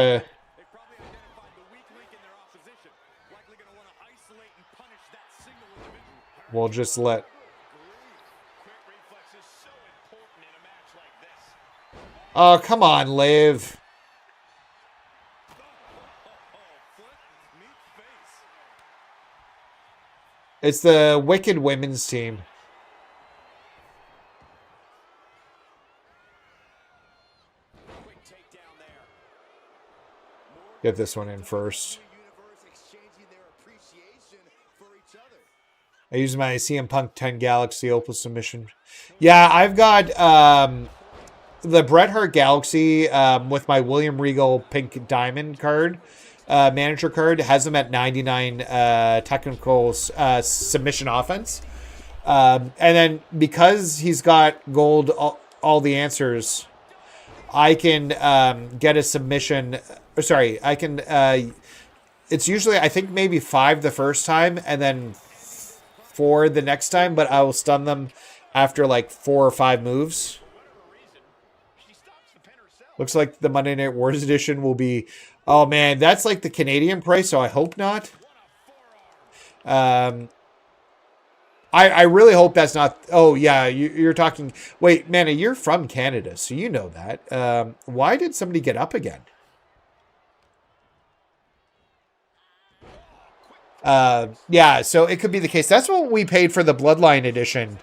we'll just let. Oh, come on, Liv. It's the Wicked Women's team. Get this one in first. I use my CM Punk 10 Galaxy Opal submission. Yeah, I've got the Bret Hart Galaxy with my William Regal Pink Diamond card. Manager card has them at 99 technical submission offense. And then because he's got gold, all the answers, I can get a submission. Sorry, I can. It's usually, I think, maybe 5 the first time and then 4 the next time, but I will stun them after like 4 or 5 moves. Looks like the Monday Night Wars edition will be. Oh man, that's like the Canadian price, so I hope not. I really hope that's not. Oh yeah, you're talking. Wait, Manna, you're from Canada, so you know that. Why did somebody get up again? Yeah, so it could be the case. That's what we paid for the Bloodline edition.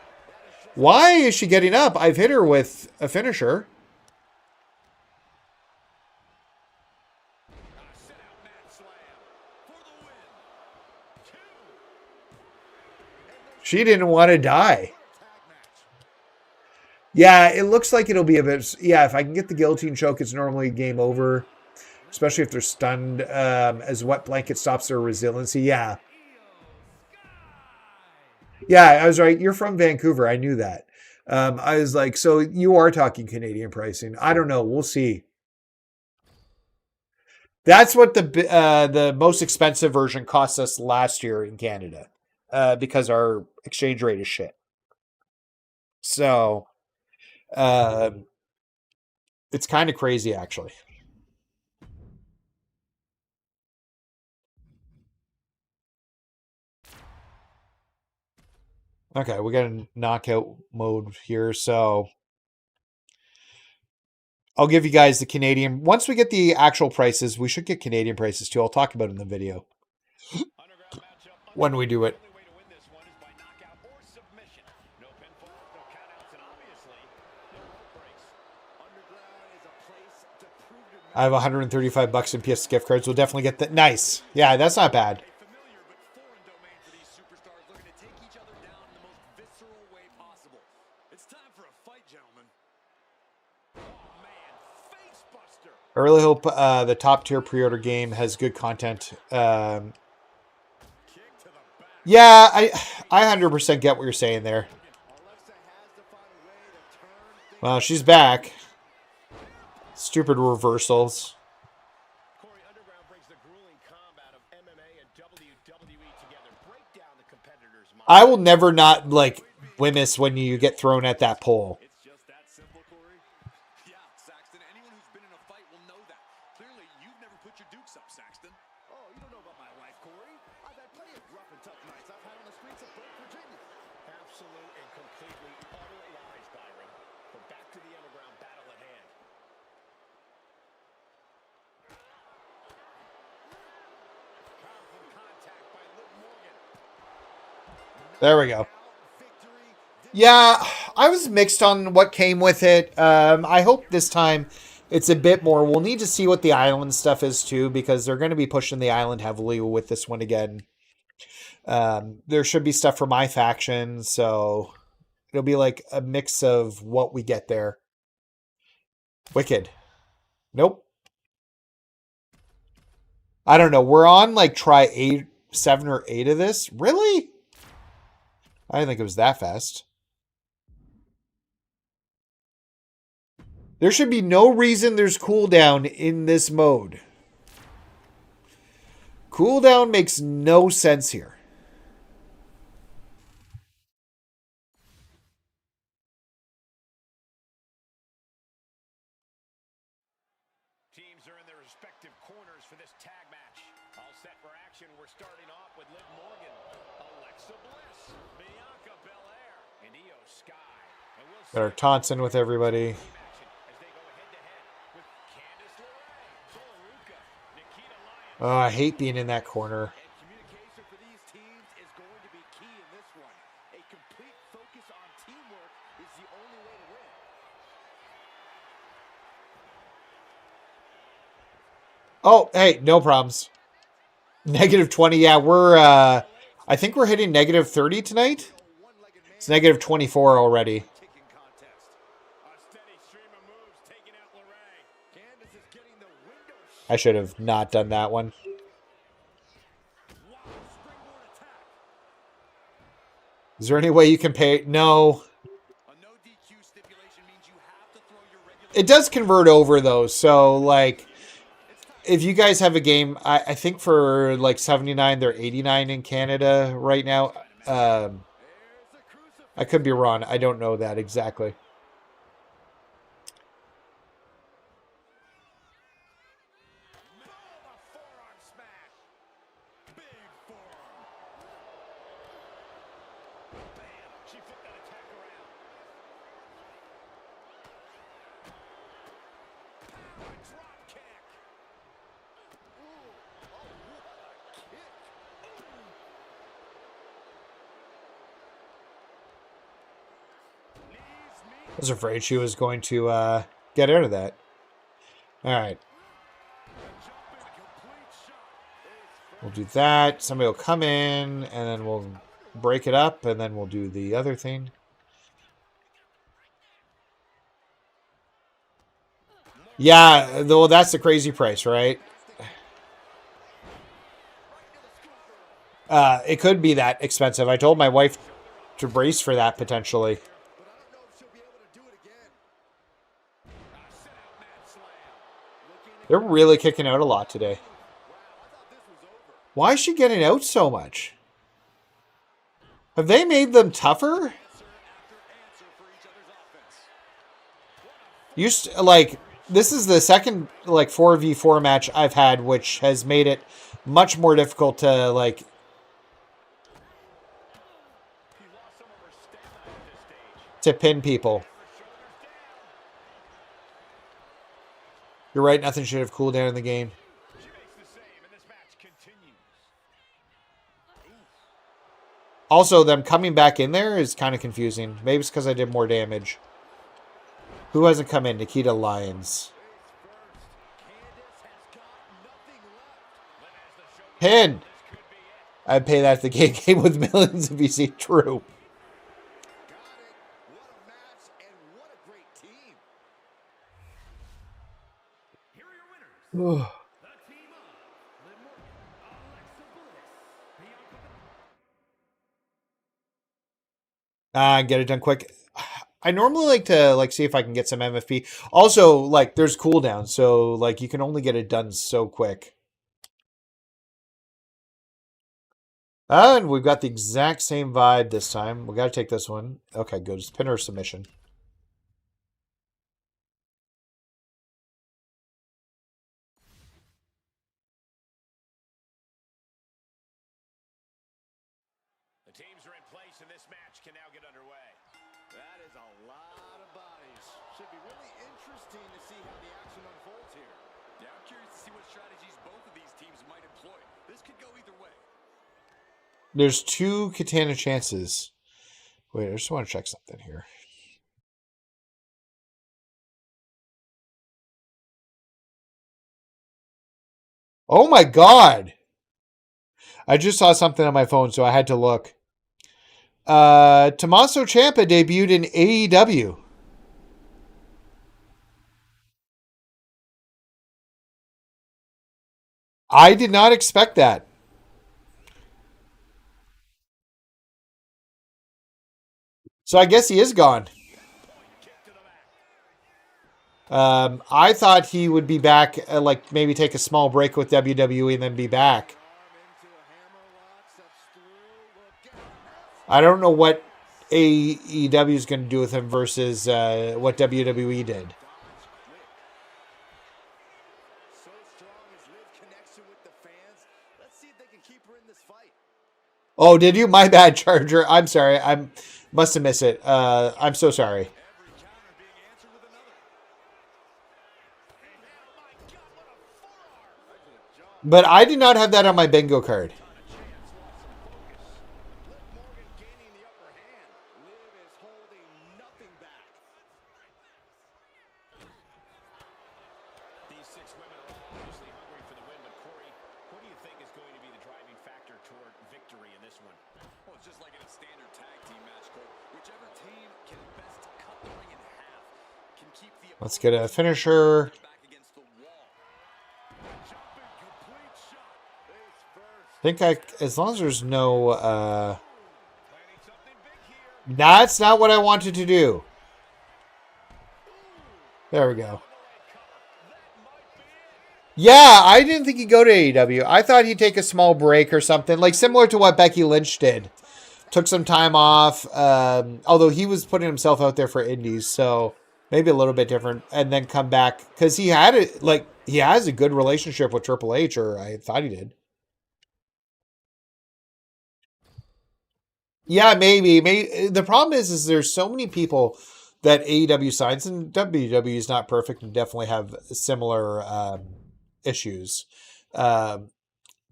Why is she getting up? I've hit her with a finisher. She didn't want to die. Yeah, it looks like it'll be a bit. Yeah, if I can get the guillotine choke, it's normally game over. Especially if they're stunned, as Wet Blanket stops their resiliency. Yeah. Yeah, I was right. You're from Vancouver. I knew that. I was like, so you are talking Canadian pricing. I don't know. We'll see. That's what the most expensive version cost us last year in Canada, because our exchange rate is shit. So, it's kind of crazy, actually. Okay, we got a knockout mode here, so I'll give you guys the Canadian. Once we get the actual prices, we should get Canadian prices too. I'll talk about it in the video when we do it. I have 135 bucks in PS gift cards. We'll definitely get that. Nice. Yeah, that's not bad. I really hope the top tier pre-order game has good content. Yeah, I 100% get what you're saying there. Well, she's back. Stupid reversals. I will never not like Wimmis when you get thrown at that pole. There we go. Yeah, I was mixed on what came with it. I hope this time It's a bit more. We'll need to see what the island stuff is too, because they're going to be pushing the island heavily with this one again. There should be stuff for my faction, so it'll be like a mix of what we get there. Wicked. Nope. I don't know. We're on like try 7 or 8 of this. Really? I didn't think it was that fast. There should be no reason there's cooldown in this mode. Cooldown makes no sense here. Teams are in their respective corners for this tag match. All set for action. We're starting off with Liv Morgan, Alexa Bliss, Bianca Belair, and Io Sky. And we'll Got our taunts in with everybody. Oh, I hate being in that corner. Communication for these teams is going to be key in this one. A complete focus on teamwork is the only way to win. Oh, hey, no problems. -20. Yeah, we're I think we're hitting -30 tonight. It's -24 already. I should have not done that one. Is there any way you can pay? No. It does convert over though, so like if you guys have a game, I think for like 79, they're 89 in Canada right now. I could be wrong. I don't know that exactly. I was afraid she was going to get out of that. All right. We'll do that. Somebody will come in, and then we'll break it up, and then we'll do the other thing. Yeah, well, that's the crazy price, right? It could be that expensive. I told my wife to brace for that potentially. They're really kicking out a lot today. Why is she getting out so much? Have they made them tougher? Used to, like, this is the second like 4v4 match I've had, which has made it much more difficult to like pin people. You're right, nothing should have cooled down in the game. Also, them coming back in there is kind of confusing. Maybe it's because I did more damage. Who hasn't come in? Nikita Lyons. Pin! I'd pay that at the game with millions if you see true. Get it done quick. I normally like to like see if I can get some MFP. Also, like there's cooldown, so like you can only get it done so quick. And we've got the exact same vibe this time. We got to take this one. Okay, good. It's pin or submission. The teams are in place, and this match can now get underway. That is a lot of bodies. Should be really interesting to see how the action unfolds here. Yeah, I'm curious to see what strategies both of these teams might employ. This could go either way. There's 2 Katana chances. Wait, I just want to check something here. Oh my God. I just saw something on my phone, so I had to look. Tommaso Ciampa debuted in AEW. I did not expect that. So I guess he is gone. I thought he would be back, like maybe take a small break with WWE and then be back. I don't know what AEW is going to do with him versus what WWE did. Oh, did you? My bad, Charger. I'm sorry. I must have missed it. I'm so sorry. But I did not have that on my bingo card. Let's get a finisher. I think as long as there's no, that's not what I wanted to do. There we go. Yeah, I didn't think he'd go to AEW. I thought he'd take a small break or something, like similar to what Becky Lynch did. Took some time off, although he was putting himself out there for indies, so maybe a little bit different, and then come back because he had it. Like he has a good relationship with Triple H, or I thought he did. Yeah, maybe. The problem is there's so many people that AEW signs, and WWE is not perfect and definitely have similar issues. Um,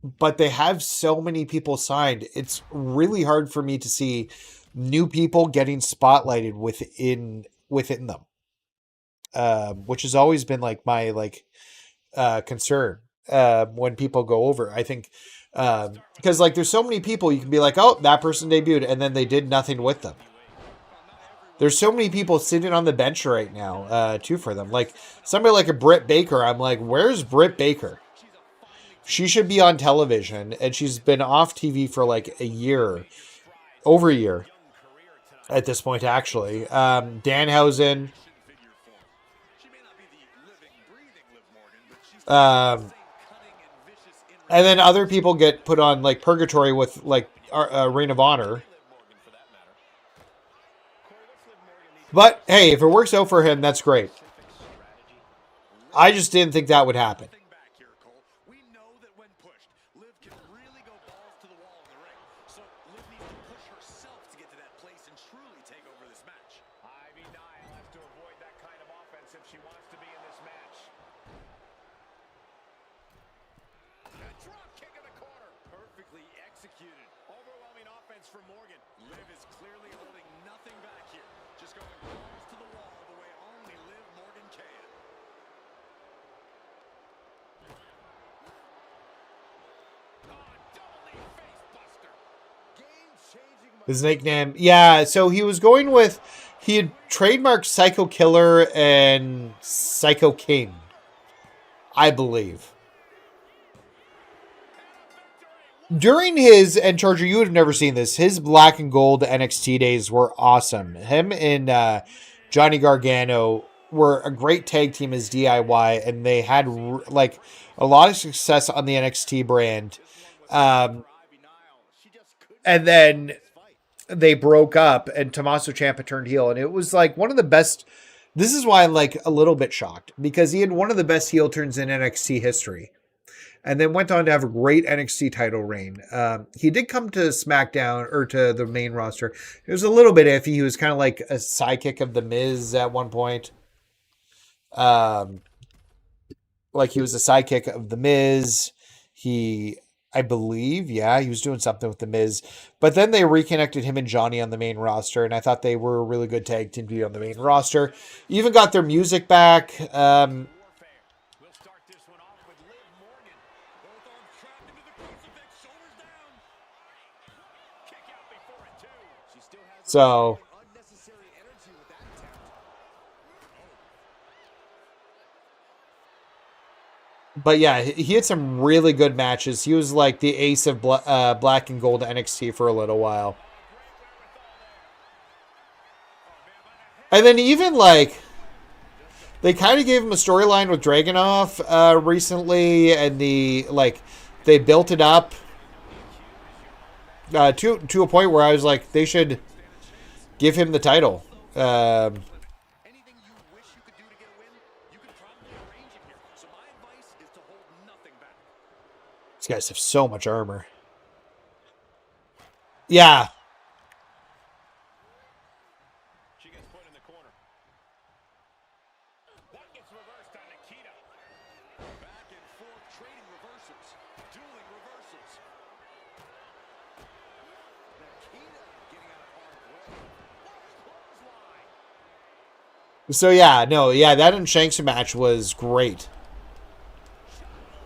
but they have so many people signed. It's really hard for me to see new people getting spotlighted within them, which has always been like my concern when people go over. I think because like there's so many people you can be like, oh, that person debuted, and then they did nothing with them. There's so many people sitting on the bench right now, too, for them. Like somebody like a Britt Baker. I'm like, where's Britt Baker? She should be on television, and she's been off TV for like a year, over a year at this point, actually. Danhausen. And then other people get put on like purgatory with like Ring of Honor. But hey, if it works out for him, that's great. I just didn't think that would happen. His nickname, yeah. So he was going with, he had trademarked Psycho Killer and Psycho King, I believe. During his, and Charger, you would have never seen this, his black and gold NXT days were awesome. Him and Johnny Gargano were a great tag team as DIY, and they had like a lot of success on the NXT brand. And then they broke up and Tommaso Ciampa turned heel, and it was like one of the best. This is why I'm like a little bit shocked, because he had one of the best heel turns in NXT history, and then went on to have a great NXT title reign. He did come to SmackDown, or to the main roster. It was a little bit iffy. He was kind of like a sidekick of The Miz at one point. Like he was a sidekick of The Miz. I believe, yeah, he was doing something with The Miz. But then they reconnected him and Johnny on the main roster, and I thought they were a really good tag team to be on the main roster. Even got their music back. So, but yeah, he had some really good matches. He was like the ace of black and gold NXT for a little while. And then even like they kind of gave him a storyline with Dragunov recently, and they built it up to a point where I was like, they should give him the title. Anything you wish you could do to get a win, you could probably arrange it here. So my advice is to hold nothing back. These guys have so much armor. Yeah. She gets put in the corner. That gets reversed on Nikita. Back and forth, trading reversals. Dueling reversals. Nikita getting out of harm's way. Clothesline. So yeah, no, yeah, that and Shanks match was great. Brilliant.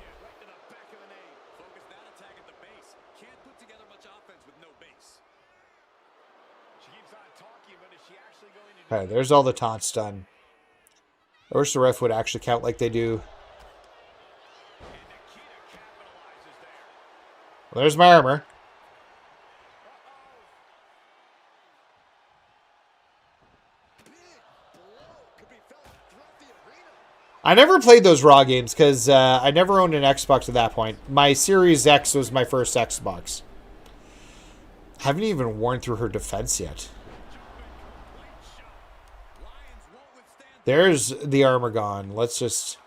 Right to the back of the knee. Focus that attack at the base. Can't put together much offense with no base. She keeps on talking, but is she actually going to do All right, there's all the taunts done. I wish the ref would actually count like they do. And Nikita capitalizes there. Well, there's my armor. Big blow could be felt throughout the arena. I never played those Raw games because I never owned an Xbox at that point. My Series X was my first Xbox. Haven't even worn through her defense yet. Lions won't withstand. There's the armor gone. Let's just...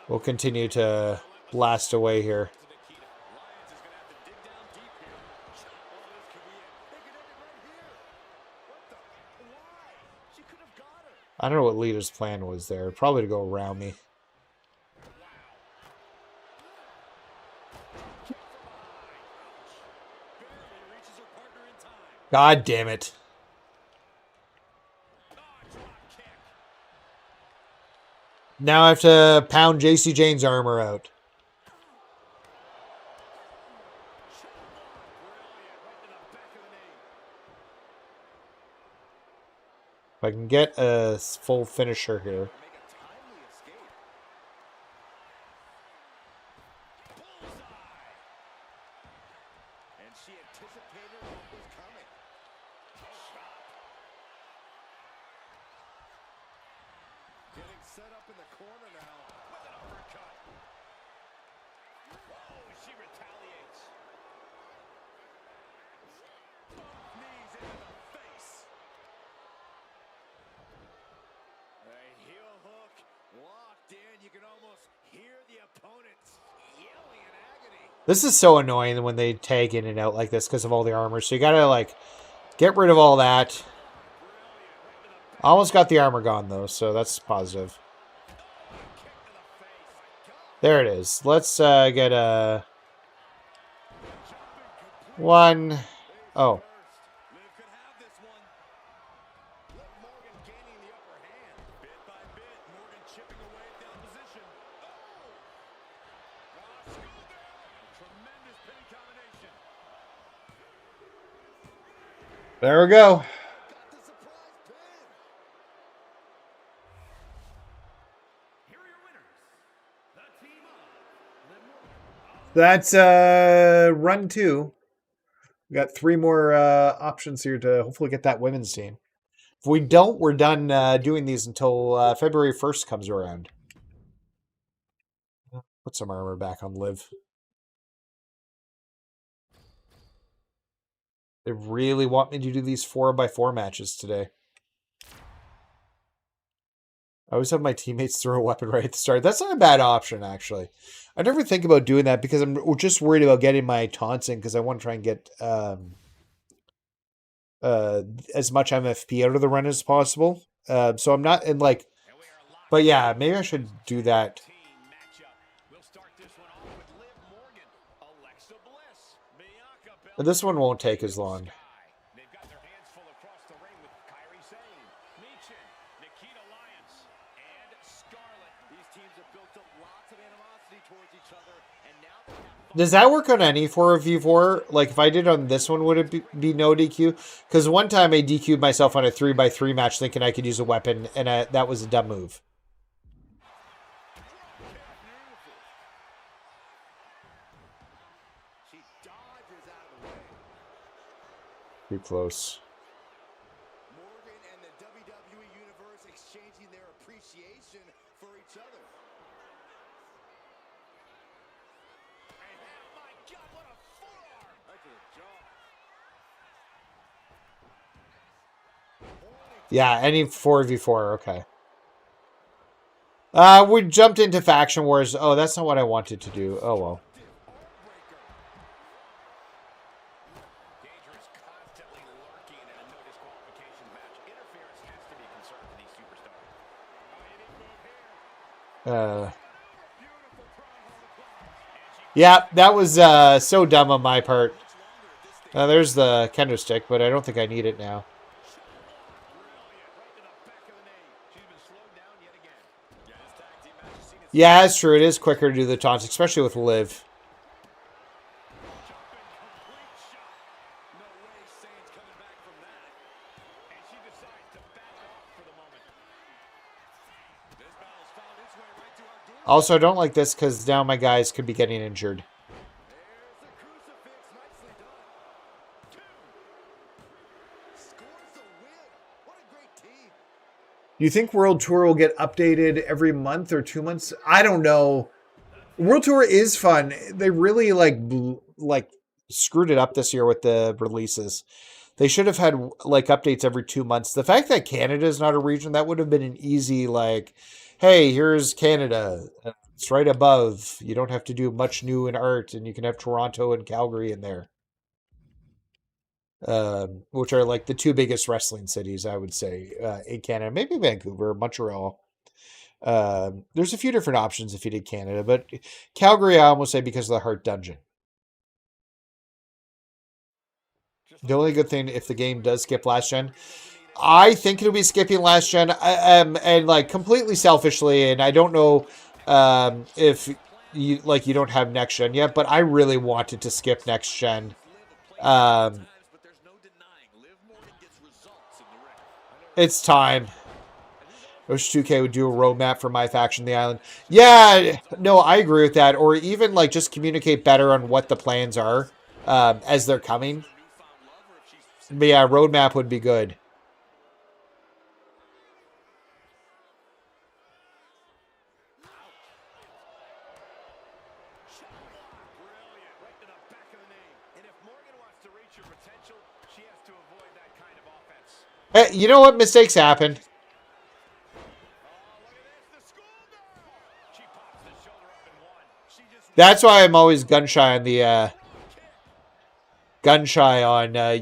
We'll continue to blast away here. To Nikita. Lions is going to have to dig down deep here. Oh, this could be it. They could end it right here. What the? Why? She could have got her. I don't know what Lita's plan was there. Probably to go around me. Barely reaches her partner in time. God damn it. Oh, drop kick. Now I have to pound JC Jane's armor out. Brilliant. Right to the back of the knee. If I can get a full finisher here. Make a timely escape. Bullseye. And she anticipated what was coming. Shot. Getting set up in the corner now with an uppercut. Oh, she retaliates. Both knees into the face. A heel hook locked in. You can almost hear the opponents yelling in agony. This is so annoying when they tag in and out like this because of all the armor. So you gotta, like, get rid of all that. Almost got the armor gone, though, so that's positive. There it is. Let's get a... one... Oh. Liv could have this one. Liv Morgan gaining the upper hand. Bit by bit, Morgan chipping away at the opposition. Oh! A tremendous pinning combination. There we go. Got the surprise pin. Here are your winners. The team of Liv Morgan. That's run 2. We got 3 more options here to hopefully get that women's team. If we don't, we're done doing these until February 1st comes around. Put some armor back on Liv. They really want me to do these 4x4 matches today. I always have my teammates throw a weapon right at the start. That's not a bad option, actually. I never think about doing that because I'm just worried about getting my taunts in because I want to try and get as much MFP out of the run as possible. So I'm not in like... And we are locked. But yeah, maybe I should do that. Team matchup. We'll start this one off with Liv Morgan, Alexa Bliss, Bianca Belair. But this one won't take as long. They've got their hands full across the ring with Kairi Sane, Michin, Nikita Lyons, and Does that work on any 4v4? Like, if I did on this one, would it be no DQ? Because one time I DQ'd myself on a 3x3 match thinking I could use a weapon, and that was a dumb move. Too close. Morgan and the WWE Universe exchanging their appreciation for each other. And my God, what a forearm! Right to the jaw. Yeah, any 4v4, okay. We jumped into Faction Wars. Oh, that's not what I wanted to do. Oh, well. Yeah, that was so dumb on my part. There's the kendo stick, but I don't think I need it now. Yeah, that's true. It is quicker to do the taunts, especially with Liv. Also, I don't like this because now my guys could be getting injured. Do you think World Tour will get updated every month or 2 months? I don't know. World Tour is fun. They really like screwed it up this year with the releases. They should have had like updates every 2 months. The fact that Canada is not a region, that would have been an easy like, hey, here's Canada. It's right above. You don't have to do much new in art, and you can have Toronto and Calgary in there. Which are like the two biggest wrestling cities, I would say, in Canada. Maybe Vancouver, Montreal. There's a few different options if you did Canada, but Calgary, I almost say because of the Heart Dungeon. The only good thing, if the game does skip last gen, I think it'll be skipping last gen, and like completely selfishly, and I don't know if you don't have next gen yet, but I really wanted to skip next gen. It's time. Wish 2K would do a roadmap for my faction, the island. Yeah, no, I agree with that. Or even like just communicate better on what the plans are as they're coming. But yeah, roadmap would be good. Hey, you know what? Mistakes happen. That's why I'm always gun shy on the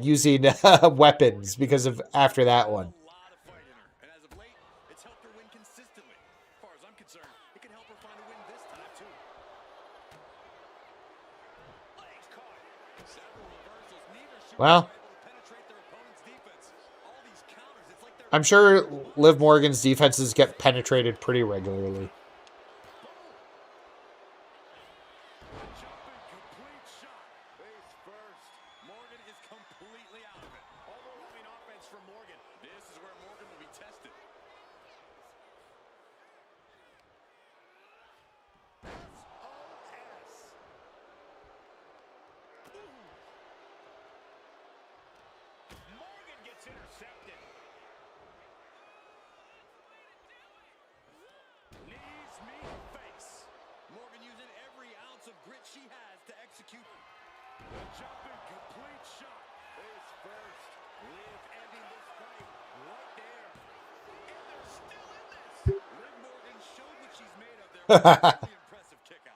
using weapons because of after that one. Well, I'm sure Liv Morgan's defenses get penetrated pretty regularly.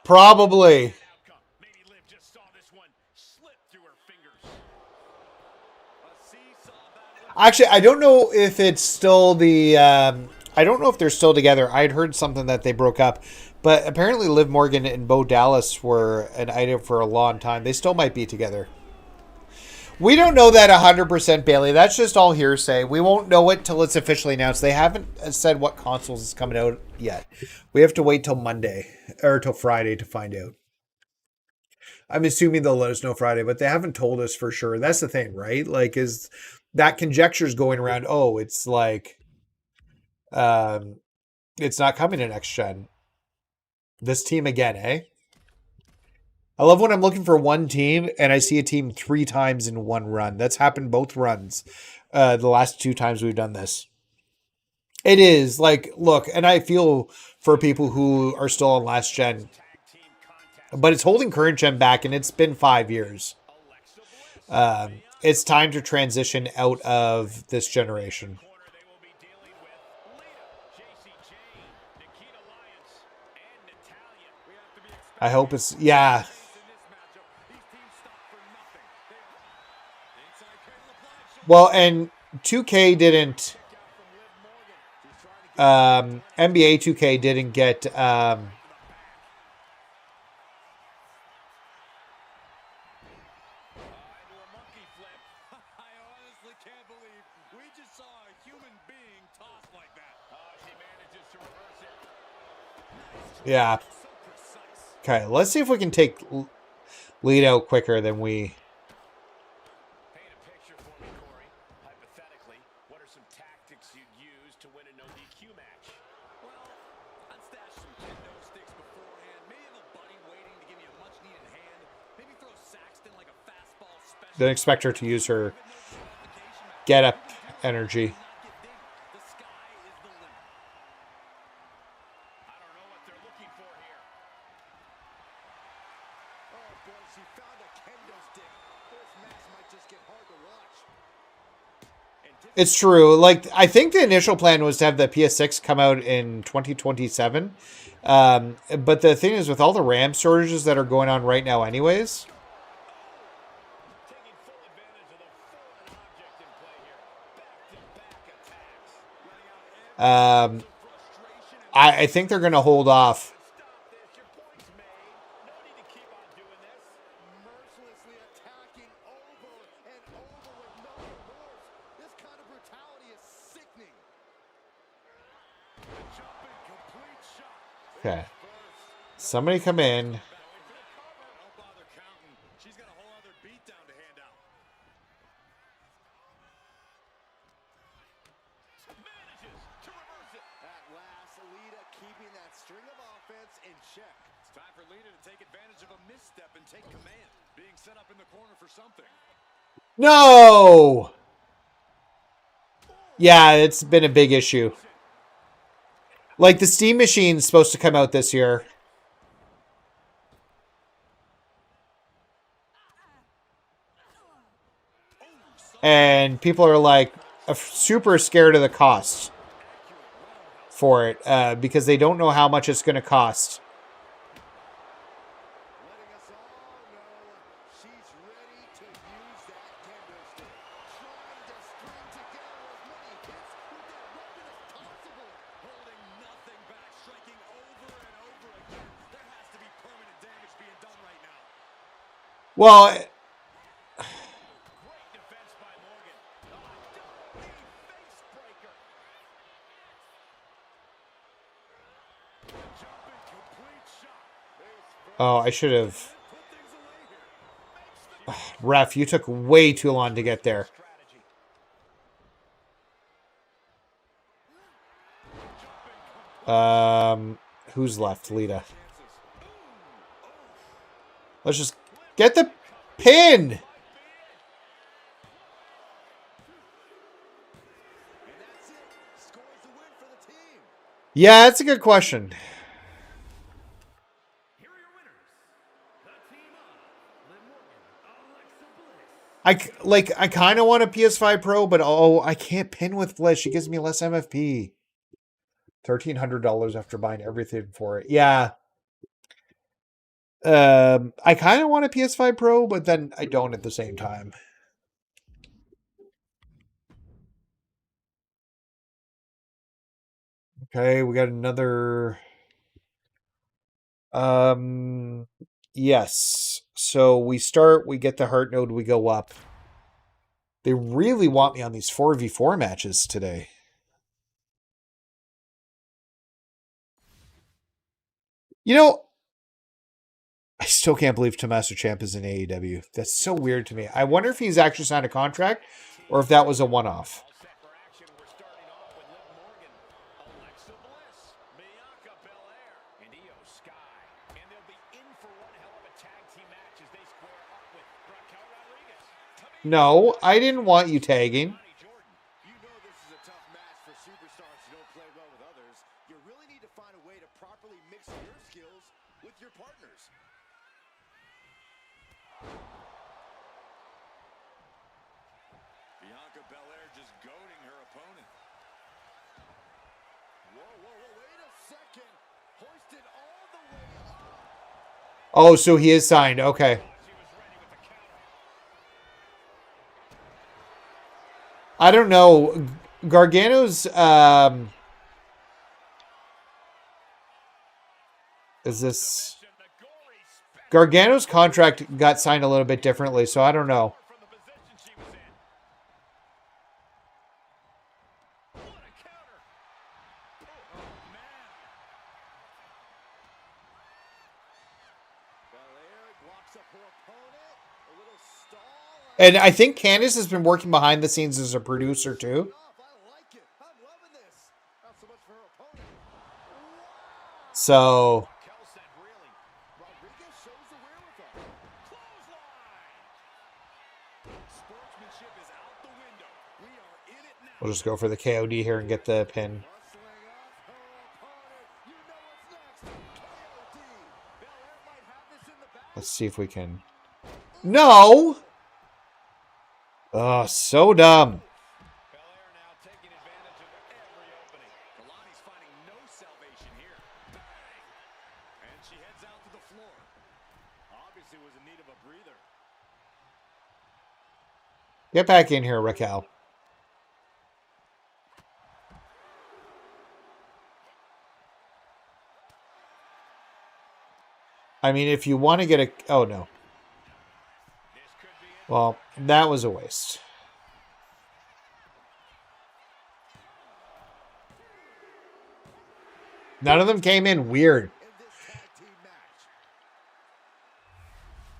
Probably. Actually, I don't know if it's still the. I don't know if they're still together. I'd heard something that they broke up, but apparently Liv Morgan and Bo Dallas were an item for a long time. They still might be together. We don't know that 100%, Bailey. That's just all hearsay. We won't know it till it's officially announced. They haven't said what consoles is coming out yet. We have to wait till Monday or till Friday to find out. I'm assuming they'll let us know Friday, but they haven't told us for sure. That's the thing, right? Like, is that conjecture's going around? Oh, it's like, it's not coming to next gen. This team again, eh? I love when I'm looking for one team and I see a team 3 times in one run. That's happened both runs. The last 2 times we've done this. It is like, look, and I feel for people who are still on last gen, but it's holding current gen back, and it's been 5 years. It's time to transition out of this generation. I hope it's, yeah. Well, and 2K didn't, NBA 2K didn't get, yeah. Okay, let's see if we can take lead out quicker than we. Paint a picture for me, Corey. Hypothetically, what are some tactics you'd use to win a no DQ match? Well, I'd stash some kendo sticks beforehand. Maybe have a buddy waiting to give me a much needed hand. Maybe throw Saxton like a fastball special. Didn't expect her to use her get up energy. The sky is the limit. I don't know what they're looking for here. Oh boy, she found a kendo stick. This match might just get hard to watch. It's true. Like, I think the initial plan was to have the PS6 come out in 2027. But the thing is, with all the RAM shortages that are going on right now anyways, Taking full advantage of the foreign object in play here. Back-to-back attacks. Letting out frustration and I think they're going to hold off. stop this. Your point's made. No need to keep on doing this. Mercilessly attacking over and over with no remorse. This kind of brutality is sickening. The jumping complete shot. Okay. Somebody come in. Don't bother counting. She's got a whole other beatdown to hand out. Manages to reverse it. At last, Lita keeping that string of offense in check. It's time for Lita to take advantage of a misstep and take command. Being set up in the corner for something. No! Yeah, it's been a big issue. Like, the Steam Machine's supposed to come out this year. And people are like super scared of the cost for it because they don't know how much it's going to cost. Letting us all know she's ready to use that kendo stick. Trying to string together as many hits with that weapon as possible. Holding nothing back, striking over and over again. There has to be permanent damage being done right now. Well, Great defense by Morgan. Double knee face breaker. Jumping complete shot. oh, I should have. Put things away here. Ref, you took way too long to get there. Who's left? Lita. Let's just get the pin. And that's it. Scores the win for the team. Yeah, that's a good question. Here are your winners. The team of Liv Morgan, Alexa Bliss. I kind of want a PS5 Pro, but oh, I can't pin with Bliss. She gives me less MFP. $1,300 after buying everything for it. Yeah. I kind of want a PS5 Pro, but then I don't at the same time. Okay, we got another. Yes. So we start, we get the heart node, we go up. They really want me on these 4v4 matches today. You know, I still can't believe Tommaso Ciampa is in AEW. That's so weird to me. I wonder if he's actually signed a contract or if that was a one-off. All set for action. We're starting off with Liv Morgan, Alexa Bliss, Bianca Belair, and Io Sky. And they'll be in for one hell of a tag team match as they square up with Raquel Rodriguez. No, I didn't want you tagging. You know this is a tough match for superstars who don't play well with others. You really need to find a way to properly mix your skills with your partners. Bianca Belair just goading her opponent. Whoa, wait a second. Hoisted all the way up. Oh, so he is signed. Okay. I don't know. Gargano's is this Gargano's contract got signed a little bit differently, so I don't know. And I think Candice has been working behind the scenes as a producer too. So we'll just go for the KOD here and get the pin. Let's see if we can. No! Oh, so dumb. Belair now taking advantage of every opening. Kalani's finding no salvation here. Bang! And she heads out to the floor. Obviously was in need of a breather. Get back in here, Raquel. I mean, if you want to get a... Oh, no. Well, that was a waste. None of them came in weird.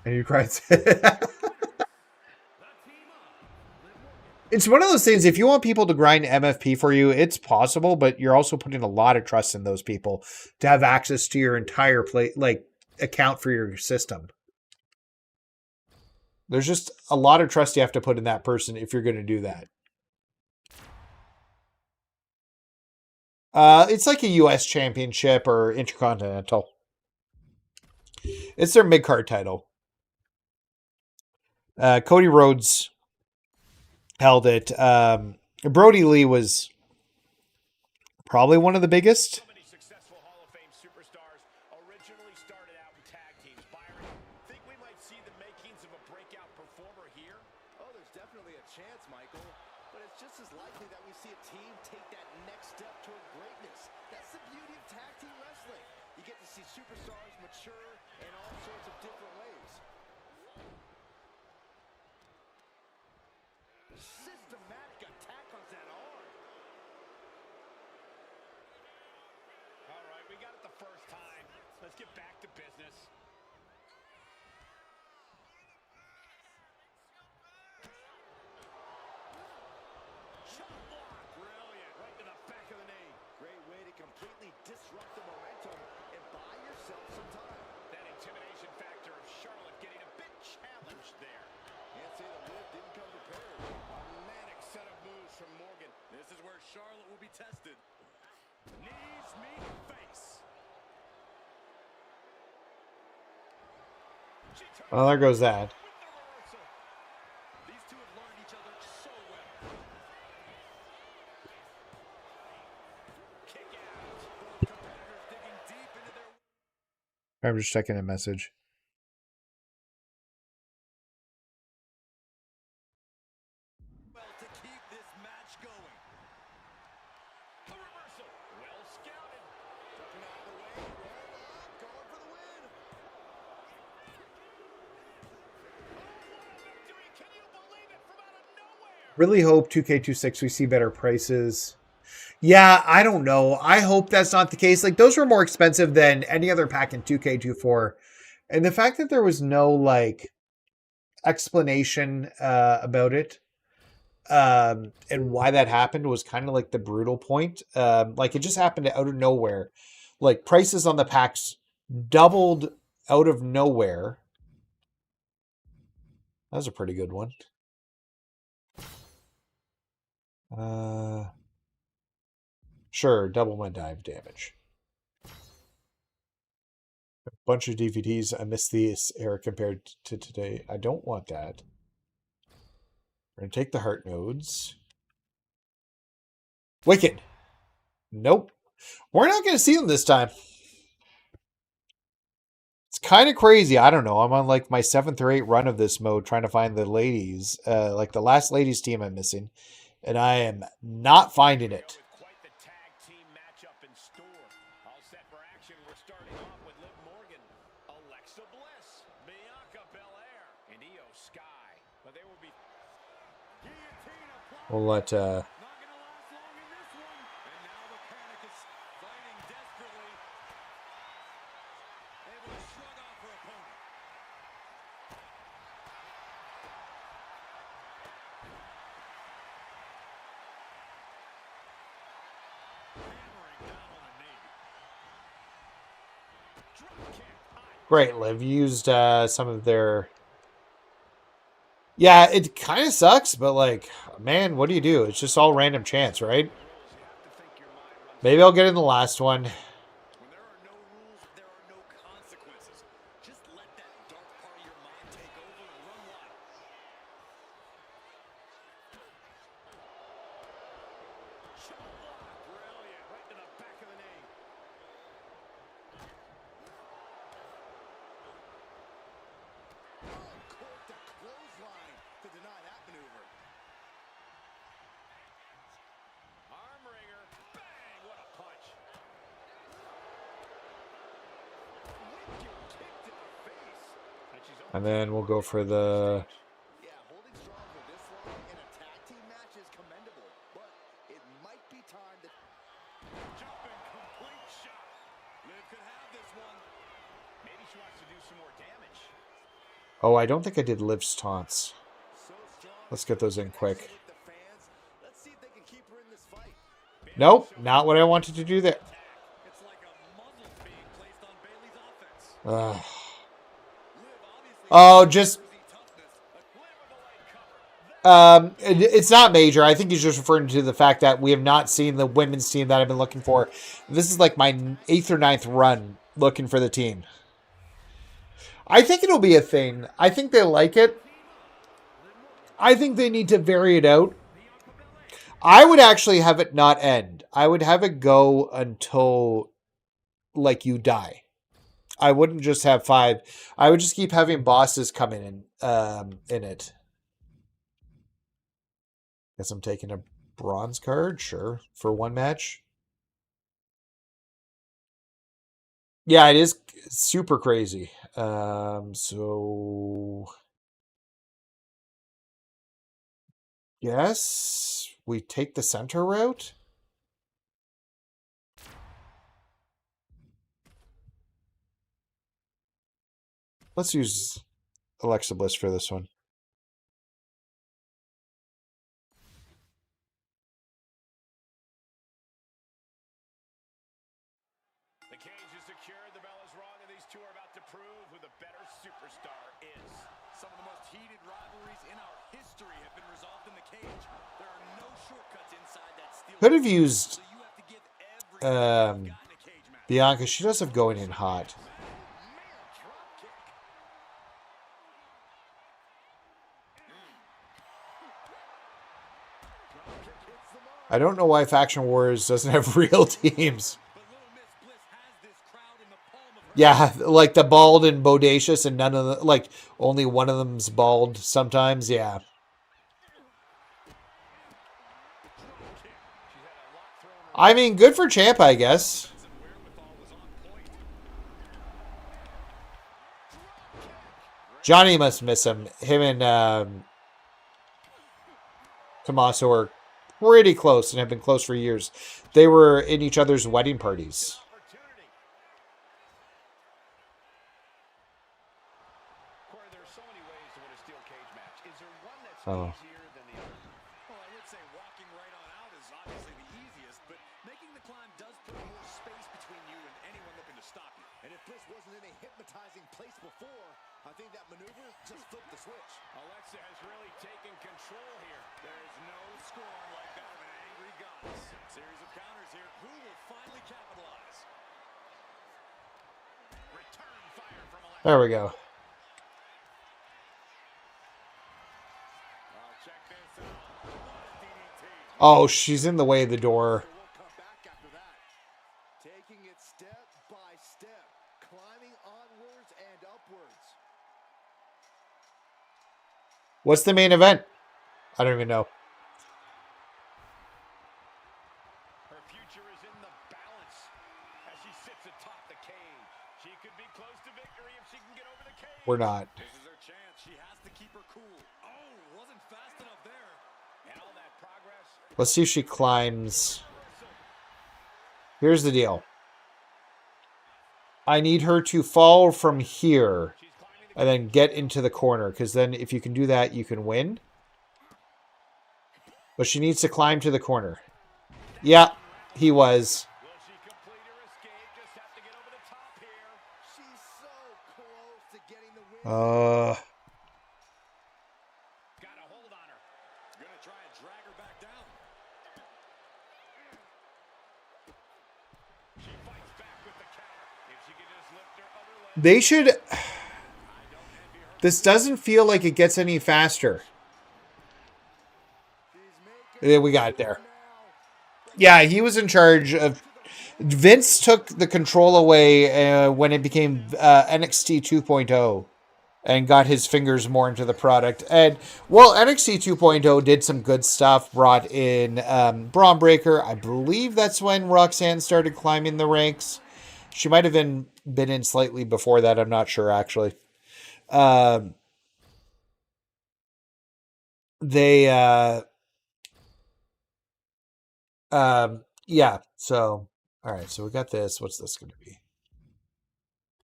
And you cried. It's one of those things, if you want people to grind MFP for you, it's possible, but you're also putting a lot of trust in those people to have access to your entire account for your system. There's just a lot of trust you have to put in that person if you're going to do that. It's like a US championship or intercontinental. It's their mid-card title. Cody Rhodes held it. Brody Lee was probably one of the biggest. Successful Hall of Fame superstars originally started out in tag teams. Byron, think we might see the makings of a breakout performer here? Oh, there's definitely a chance, Michael. But it's just as likely that we see a team take that next step toward greatness. That's the beauty of tag team wrestling. You get to see superstars mature in all sorts of different ways. Systematic attack on that arm. All right, we got it the first time. Let's get back to business. Shot block. Brilliant. Right to the back of the knee. Great way to completely disrupt the momentum and buy yourself some time. That intimidation factor of Charlotte getting a bit challenged there. Can't say the Liv didn't come prepared. A manic set of moves from Morgan. This is where Charlotte will be tested. Knees meet face. Well, there goes that. These two have learned each other so well. Kick out. Both competitors digging deep into their... I'm just checking a message. Well, to keep this match going. A reversal. Well scouted. Ducking out of the way. Going for the win. Victory. Can you believe it? From out of nowhere. Really hope 2K26 we see better prices. Yeah, I don't know. I hope that's not the case. Like, those were more expensive than any other pack in 2K24. And the fact that there was no, like, explanation about it and why that happened was kind of like the brutal point. Like, it just happened out of nowhere. Like, prices on the packs doubled out of nowhere. That was a pretty good one. Sure, double my dive damage. A bunch of DVDs. I miss this era compared to today. I don't want that. We're going to take the heart nodes. Wicked. Nope. We're not going to see them this time. It's kind of crazy. I don't know. I'm on like my 7th or 8th run of this mode trying to find the ladies. Like the last ladies team I'm missing. And I am not finding it. Quite the tag team matchup in store. All set for action. We're starting off with Liv Morgan, Alexa Bliss, Bianca Belair, and Io Sky. But they will be We'll let not going to last long in this one. And now the Panic is fighting desperately. Able to shrug off her opponent. Hammering down on the knee. Drop kick. High. Great, Liv. You used some of their... Yeah, it kind of sucks, but like, man, what do you do? It's just all random chance, right? You have to think your mind runs. Maybe I'll get in the last one. When there are no rules, there are no consequences. Just let that dark part of your mind take over and run wild. Shot block. Brilliant. Right to the back of the knee. Caught the clothesline to deny that maneuver. Arm wringer. Bang! What a punch. Wicked kick to the face. And she's And then we'll go for the... Yeah, holding strong for this long in a tag team match is commendable, but it might be time to jumping complete shot. Liv could have this one. Maybe she wants to do some more damage. Oh, I don't think I did Liv's taunts. so strong. Let's get those in quick. With the fans. Let's see if they can keep her in this fight. Nope, not what I wanted to do there. It's like a muzzle being placed on Bailey's offense. Ugh. Liv obviously Oh, just... Liv with a leg cover. It's not major. I think he's just referring to the fact that we have not seen the women's team that I've been looking for. This is like my 8th or 9th run looking for the team. I think it'll be a thing. I think they like it. I think they need to vary it out. I would actually have it not end. I would have it go until, like, you die. I wouldn't just have 5. I would just keep having bosses come in it. Guess I'm taking a bronze card, sure, for one match. Yeah, it is super crazy. So yes, we take the center route. Let's use Alexa Bliss for this one. The cage is secured. The bell is rung, and these two are about to prove who the better superstar is. Some of the most heated rivalries in our history have been resolved in the cage. There are no shortcuts inside that steel. Could have used So you have to give everything you've got in a cage match. Bianca. She does have going in hot. Man, drop kick. Drop kick hits the mark. I don't know why Faction Wars doesn't have real teams. But Little Miss Bliss has this crowd in the palm of her Yeah, like the bald and bodacious, and none of the, like, only one of them's bald sometimes. Yeah. I mean, good for Champa, I guess. Johnny must miss him. Him and Tommaso are pretty close and have been close for years. They were in each other's wedding parties. Opportunity. Corey, there are so many ways to win a steel cage match. Is there one that's easier than the other? Well, I would say walking right on out is obviously the easiest, but making the climb does put more space between you and anyone looking to stop you. And if Bliss wasn't in a hypnotizing place before, I think that maneuver just flipped the switch. Alexa has really taken control here. There's no scorn like that of an angry goddess. Series of counters here. Who will finally capitalize? Return fire from Alexa. There we go. Check this out. What a DDT. Oh, she's in the way of the door. We'll come back after that. Taking it step by step, climbing onwards and upwards. What's the main event? I don't even know. Her future is in the balance as she sits atop the cage. She could be close to victory if she can get over the cage. We're not. This is her chance. She has to keep her cool. Oh, wasn't fast enough there. And all that progress. Let's see if she climbs. Here's the deal. I need her to fall from here She's climbing the and then get into the corner, because then if you can do that, you can win. But she needs to climb to the corner. Yeah, he was. Will she complete her escape? Just have to get over the top here. She's so close to getting the win. Got a hold on her. Gonna try and drag her back down. She fights back with the counter. If she can just lift her other leg. They should... This doesn't feel like it gets any faster. Yeah, we got it there. Yeah, he was in charge of... Vince took the control away when it became NXT 2.0 and got his fingers more into the product. And, well, NXT 2.0 did some good stuff, brought in Braun Breaker. I believe that's when Roxanne started climbing the ranks. She might have been in slightly before that. I'm not sure, actually. Yeah, so, all right, so we got this. What's this going to be?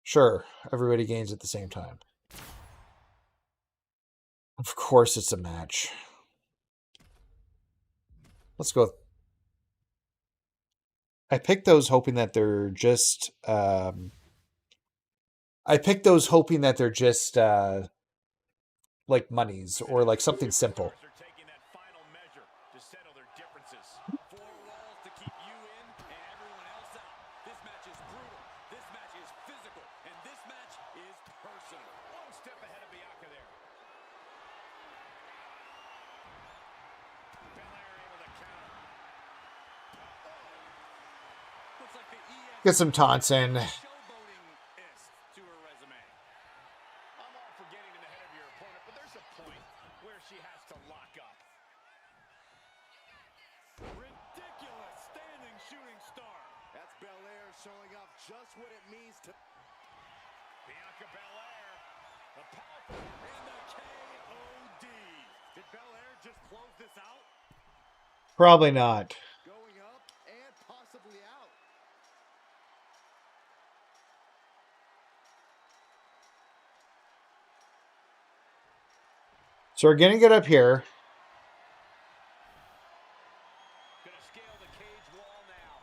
Sure, everybody gains at the same time. Of course it's a match. Let's go. I picked those hoping that they're just, like monies or like something simple. Are taking that final measure to settle their differences. Four walls to keep you in and everyone else out. This match is brutal. This match is physical. And this match is personal. One step ahead of Bianca there. Belair able to counter. Looks like the ES Get some taunts in. showboating-est to her resume. I'm all for getting in the head of your opponent, but there's a point where she has to lock up. Ridiculous standing shooting star. That's Belair showing off just what it means to... Bianca Belair, the powerful And the KOD. Did Belair just close this out? Probably not. Going up and possibly out. So we're going to get up here. gonna scale the cage wall now.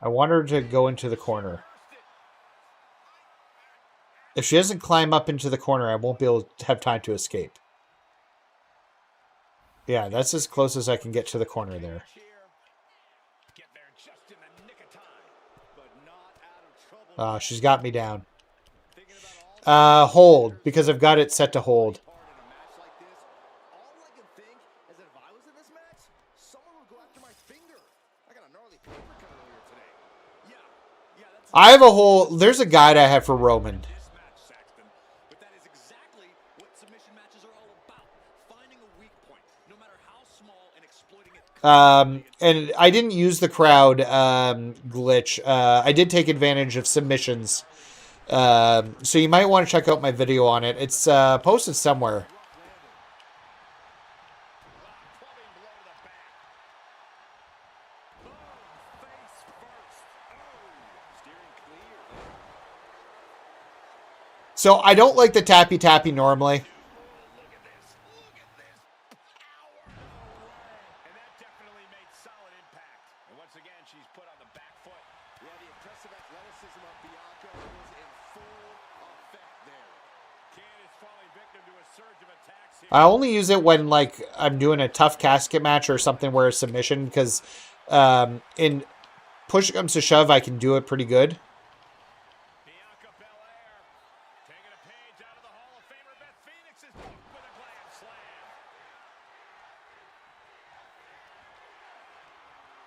I want her to go into the corner. If she doesn't climb up into the corner, I won't be able to have time to escape. Yeah, that's as close as I can get to the corner there. Here. Get there just in the nick of time. But not out of trouble. She's got me down. Thinking about all Hold, because I've got it set to hold. part in a match like this, all I can think is that if I was in this match, someone would go after my finger. I got a gnarly paper cut earlier today. Yeah, that's I have a whole... There's a guide I have for Roman. this match, Saxton. But that is exactly what submission matches are all about. Finding a weak point, no matter how small, and exploiting it. And I didn't use the crowd glitch. I did take advantage of submissions So you might want to check out my video on it. It's posted somewhere. Clubbing blow to the back. Boom, face first. Oh, steering clear. So I don't like the tappy normally. Look at this. Look at this power. And that definitely made solid impact. And once again, she's put on the back foot. Yeah, the impressive athleticism of Bianca was in full effect there. Candace falling victim to a surge of attacks here. I only use it when like I'm doing a tough casket match or something where a submission, because in push comes to shove, I can do it pretty good. Bianca Belair taking a page out of the Hall of Famer Beth Phoenix's book with a glam slam.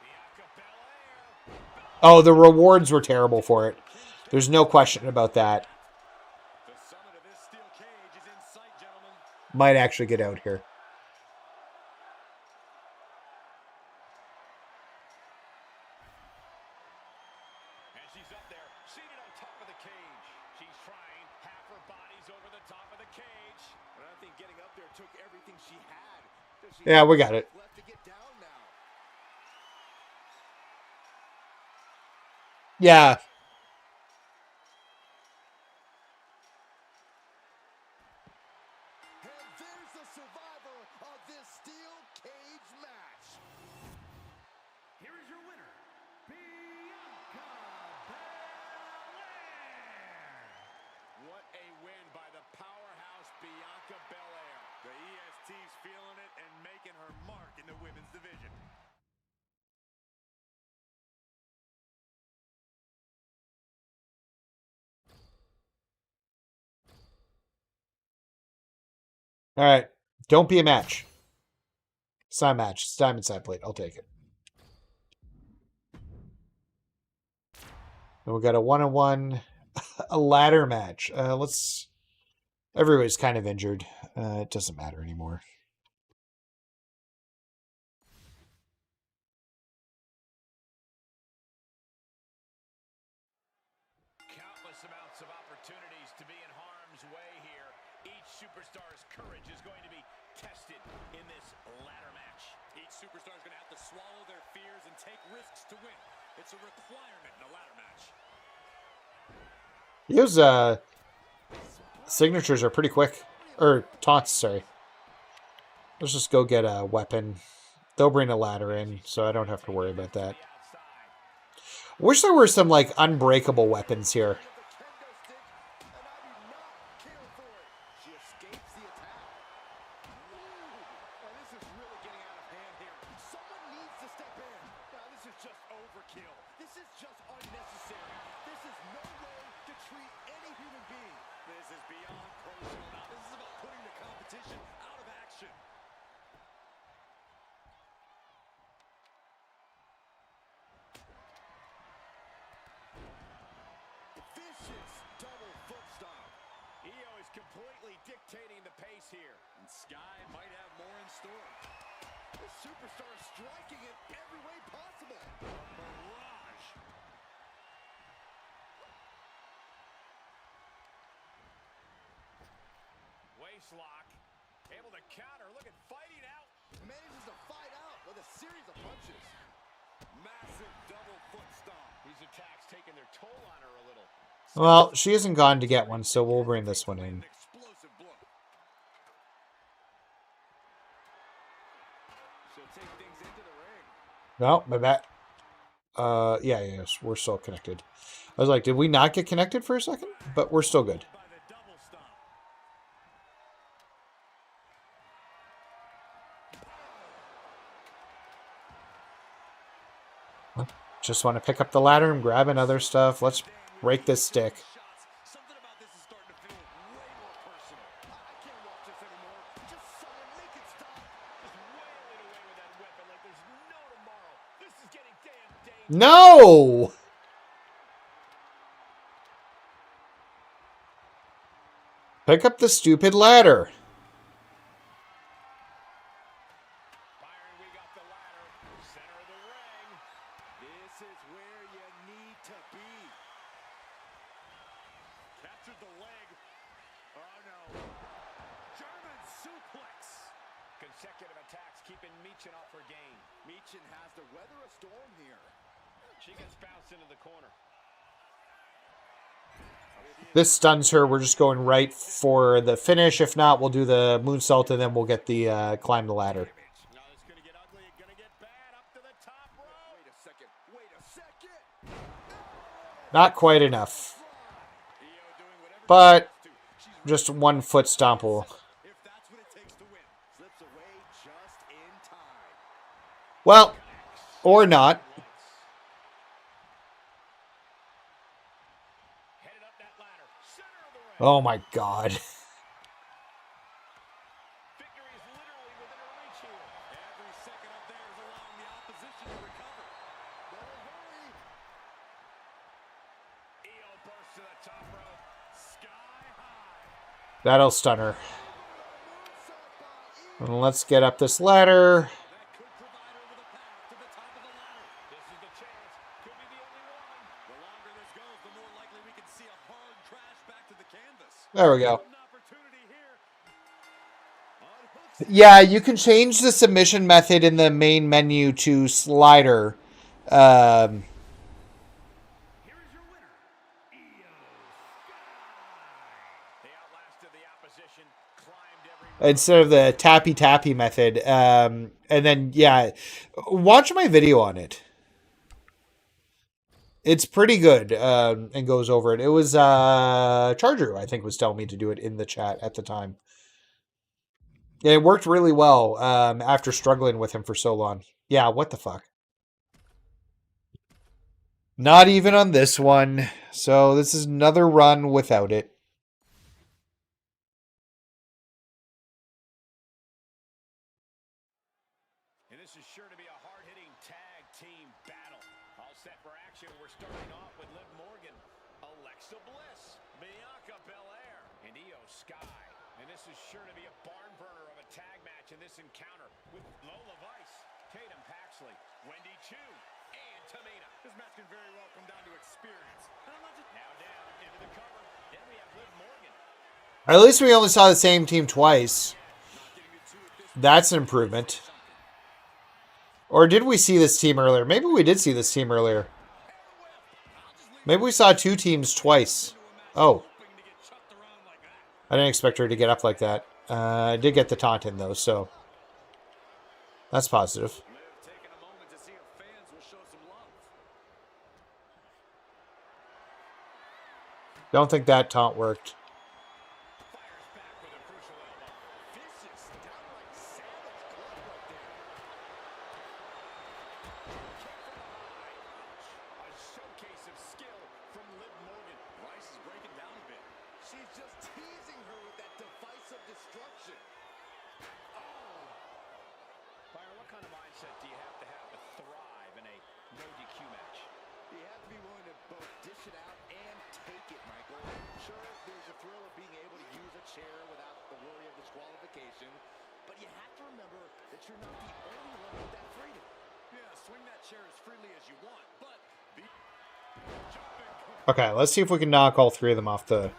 Bianca Belair. Oh, the rewards were terrible for it. There's no question about that. The summit of this steel cage is in sight, gentlemen. Might actually get out here. And she's up there, seated on top of the cage. She's trying. Half her body's over the top of the cage. And I think getting up there took everything she had. Does she Yeah, have we got it. left to get down now? Yeah. And there's the survivor of this steel cage match. Here is your winner, Bianca Belair. What a win by the powerhouse Bianca Belair. The EST's feeling it and making her mark in the women's division. All right. Don't be a match. It's not a match. It's diamond side plate. I'll take it. And we got a 1-on-1, a ladder match. Let's. Everybody's kind of injured. It doesn't matter anymore. Countless amounts of opportunities to be in harm's way here. Each superstar's courage is going to be tested in this ladder match. Each superstar is going to have to swallow their fears and take risks to win. It's a requirement in a ladder match. Those signatures are pretty quick. Or taunts, sorry. Let's just go get a weapon. They'll bring a ladder in, so I don't have to worry about that. Wish there were some, like, unbreakable weapons here. She escapes the attack. Now this is really getting out of hand here. Someone needs to step in. Now this is just overkill. This is just unnecessary. This is no way to treat any human being. This is beyond personal. Now this is about putting the competition out of action. Vicious double foot stomp. Io is completely dictating the pace here. And Sky might have more in store. This superstar is striking in every way possible. Barrage. Waist lock. Able to counter. Look at fighting out. Manages to fight out with a series of punches. Massive double foot stomp. These attacks taking their toll on her a little. Well, she isn't gone to get one, so we'll bring this one in. An explosive blow. She'll take things into the ring. No, my bad. Yes, we're still connected. I was like, did we not get connected for a second? But we're still good. By the double stomp. Just want to pick up the ladder and grab another stuff. Let's break this stick. Something about this is starting to feel way more personal. I can't watch this anymore. Just someone make it stop. Just wailing away with that weapon like there's no tomorrow. This is getting damn dangerous. No! Pick up the stupid ladder. Byron, we got the ladder. Center of the ring. This is where you need to be. punctured the leg. Oh, no. German suplex. Consecutive attacks keeping Michin off her game. Michin has to weather a storm here. She gets bounced into the corner. This stuns her. We're just going right for the finish. If not, we'll do the moonsault and then we'll get the climb the ladder. Now it's going to get ugly. It's going to get bad. Up to the top rope. Wait a second. Wait a second. Not quite enough. Io doing whatever But she wants to. She's just 1 foot stomple. if that's what it takes to win. Slips away just in time. Well, or not. Headed up that ladder. Center of the ring. Oh my god. Victory is literally within her reach here. Every second up there is allowing the opposition to recover. Better hurry. Io bursts to the top rope. Sky high. That'll stun her. And let's get up this ladder. That could provide her with a path to the top of the ladder. This is the chance. Could be the only one. The longer this goes, the more likely we can see a hard crash back to the canvas. There we go. An opportunity here. Unhooks. Yeah, you can change the submission method in the main menu to slider. Here is your winner, Io Sky. They outlasted the opposition, climbed every Instead of the tappy method. And then, yeah, watch my video on it. It's pretty good and goes over it. It was Charger, I think, was telling me to do it in the chat at the time. Yeah, it worked really well after struggling with him for so long. Yeah, what the fuck? Not even on this one. So this is another run without it. And this is sure to be a hard-hitting tag team battle. All set for action. We're starting off with Liv Morgan, Alexa Bliss, Bianca Belair, and Io Sky. And this is sure to be a barn burner of a tag match in this encounter with Lola Vice, Tatum Paxley, Wendy Chu, and Tamina. This match can very well come down to experience. And I'm not just now down into the cover. Then we have Liv Morgan. At least we only saw the same team twice. That's an improvement. Or did we see this team earlier? Maybe we did see this team earlier. Maybe we saw two teams twice. Oh. I didn't expect her to get up like that. I did get the taunt in, though, so that's positive. Liv taking a moment to see if fans will show some love. Don't think that taunt worked. Fires back with a crucial elbow. Vicious, downright savage glove right there. A showcase of skill from Liv Morgan. Rice is breaking down a bit. She's just teasing her with that device of destruction. Byron, what kind of mindset do you have to thrive in a no DQ match? You have to be willing to both dish it out and take it, Michael. Sure, there's a thrill of being able to use a chair without the worry of disqualification, but you have to remember that you're not the only one with that freedom. Yeah, swing that chair as freely as you want, but the jumping. Okay, let's see if we can knock all three of them off the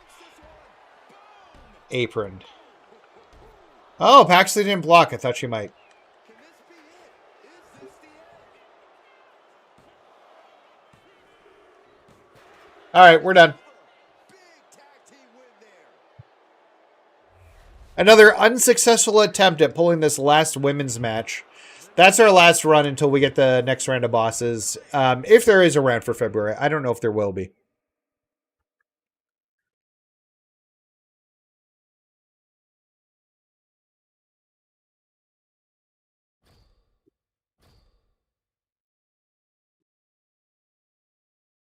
apron. Oh, Paxley didn't block. I thought she might. Can this be it? Is this the end? All right, we're done. Big tag team win there. Another unsuccessful attempt at pulling this last women's match. That's our last run until we get the next round of bosses. If there is a round for February. I don't know if there will be.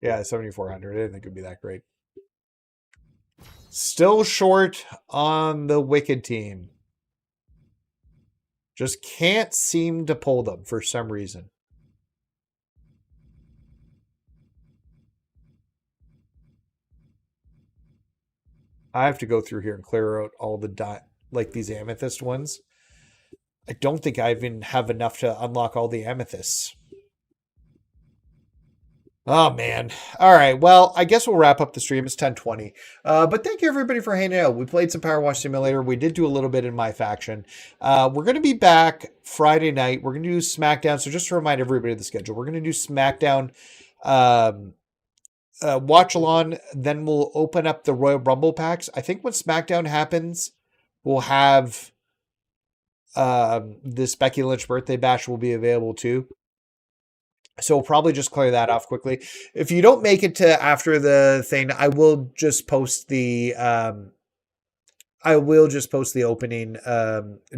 Yeah, 7,400. I didn't think it would be that great. Still short on the Wicked team. Just can't seem to pull them for some reason. I have to go through here and clear out all the like these amethyst ones. I don't think I even have enough to unlock all the amethysts. Oh man. All right. Well, I guess we'll wrap up the stream. It's 10:20. But thank you everybody for hanging out. We played some PowerWash Simulator. We did do a little bit in my faction. We're gonna be back Friday night. We're gonna do SmackDown. So just to remind everybody of the schedule, we're gonna do SmackDown um watch along, then we'll open up the Royal Rumble packs. I think when SmackDown happens, we'll have this Becky Lynch birthday bash will be available too. So we'll probably just clear that off quickly. If you don't make it to after the thing, I will just post the opening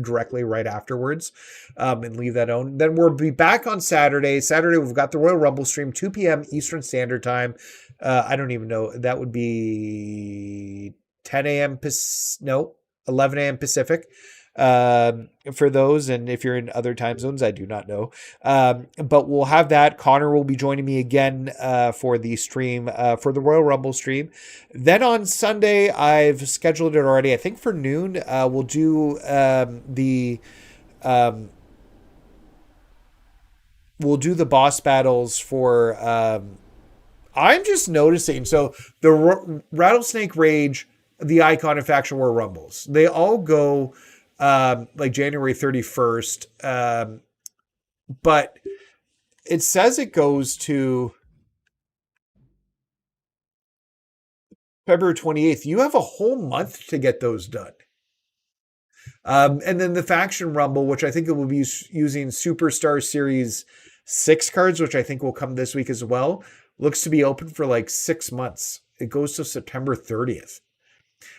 directly right afterwards and leave that on. Then we'll be back on Saturday. Saturday, we've got the Royal Rumble stream, 2 p.m. Eastern Standard Time. I don't even know. That would be 10 a.m. No, 11 a.m. Pacific for those. And if you're in other time zones, I do not know. But we'll have that. Connor will be joining me again for the stream, for the Royal Rumble stream. Then on Sunday, I've scheduled it already. I think for noon, we'll do we'll do the boss battles for. I'm just noticing. So the Rattlesnake Rage, the Icon, and Faction War Rumbles, they all go like January 31st. But it says it goes to February 28th. You have a whole month to get those done. And then the Faction Rumble, which I think it will be using Superstar Series 6 cards, which I think will come this week as well, looks to be open for like 6 months. It goes to September 30th,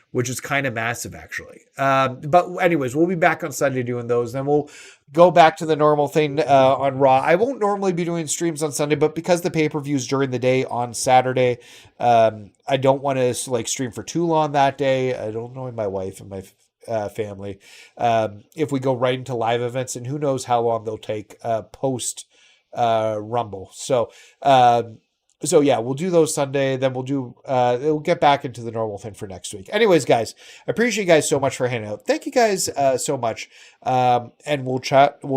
which is kind of massive, actually. But anyways, we'll be back on Sunday doing those. Then we'll go back to the normal thing on Raw. I won't normally be doing streams on Sunday, but because the pay-per-view's during the day on Saturday, I don't want to like stream for too long that day. I don't know my wife and my family if we go right into live events, and who knows how long they'll take post Rumble. So yeah, we'll do those Sunday. Then we'll get back into the normal thing for next week. Anyways, guys, I appreciate you guys so much for hanging out. Thank you guys so much. And we'll chat. We'll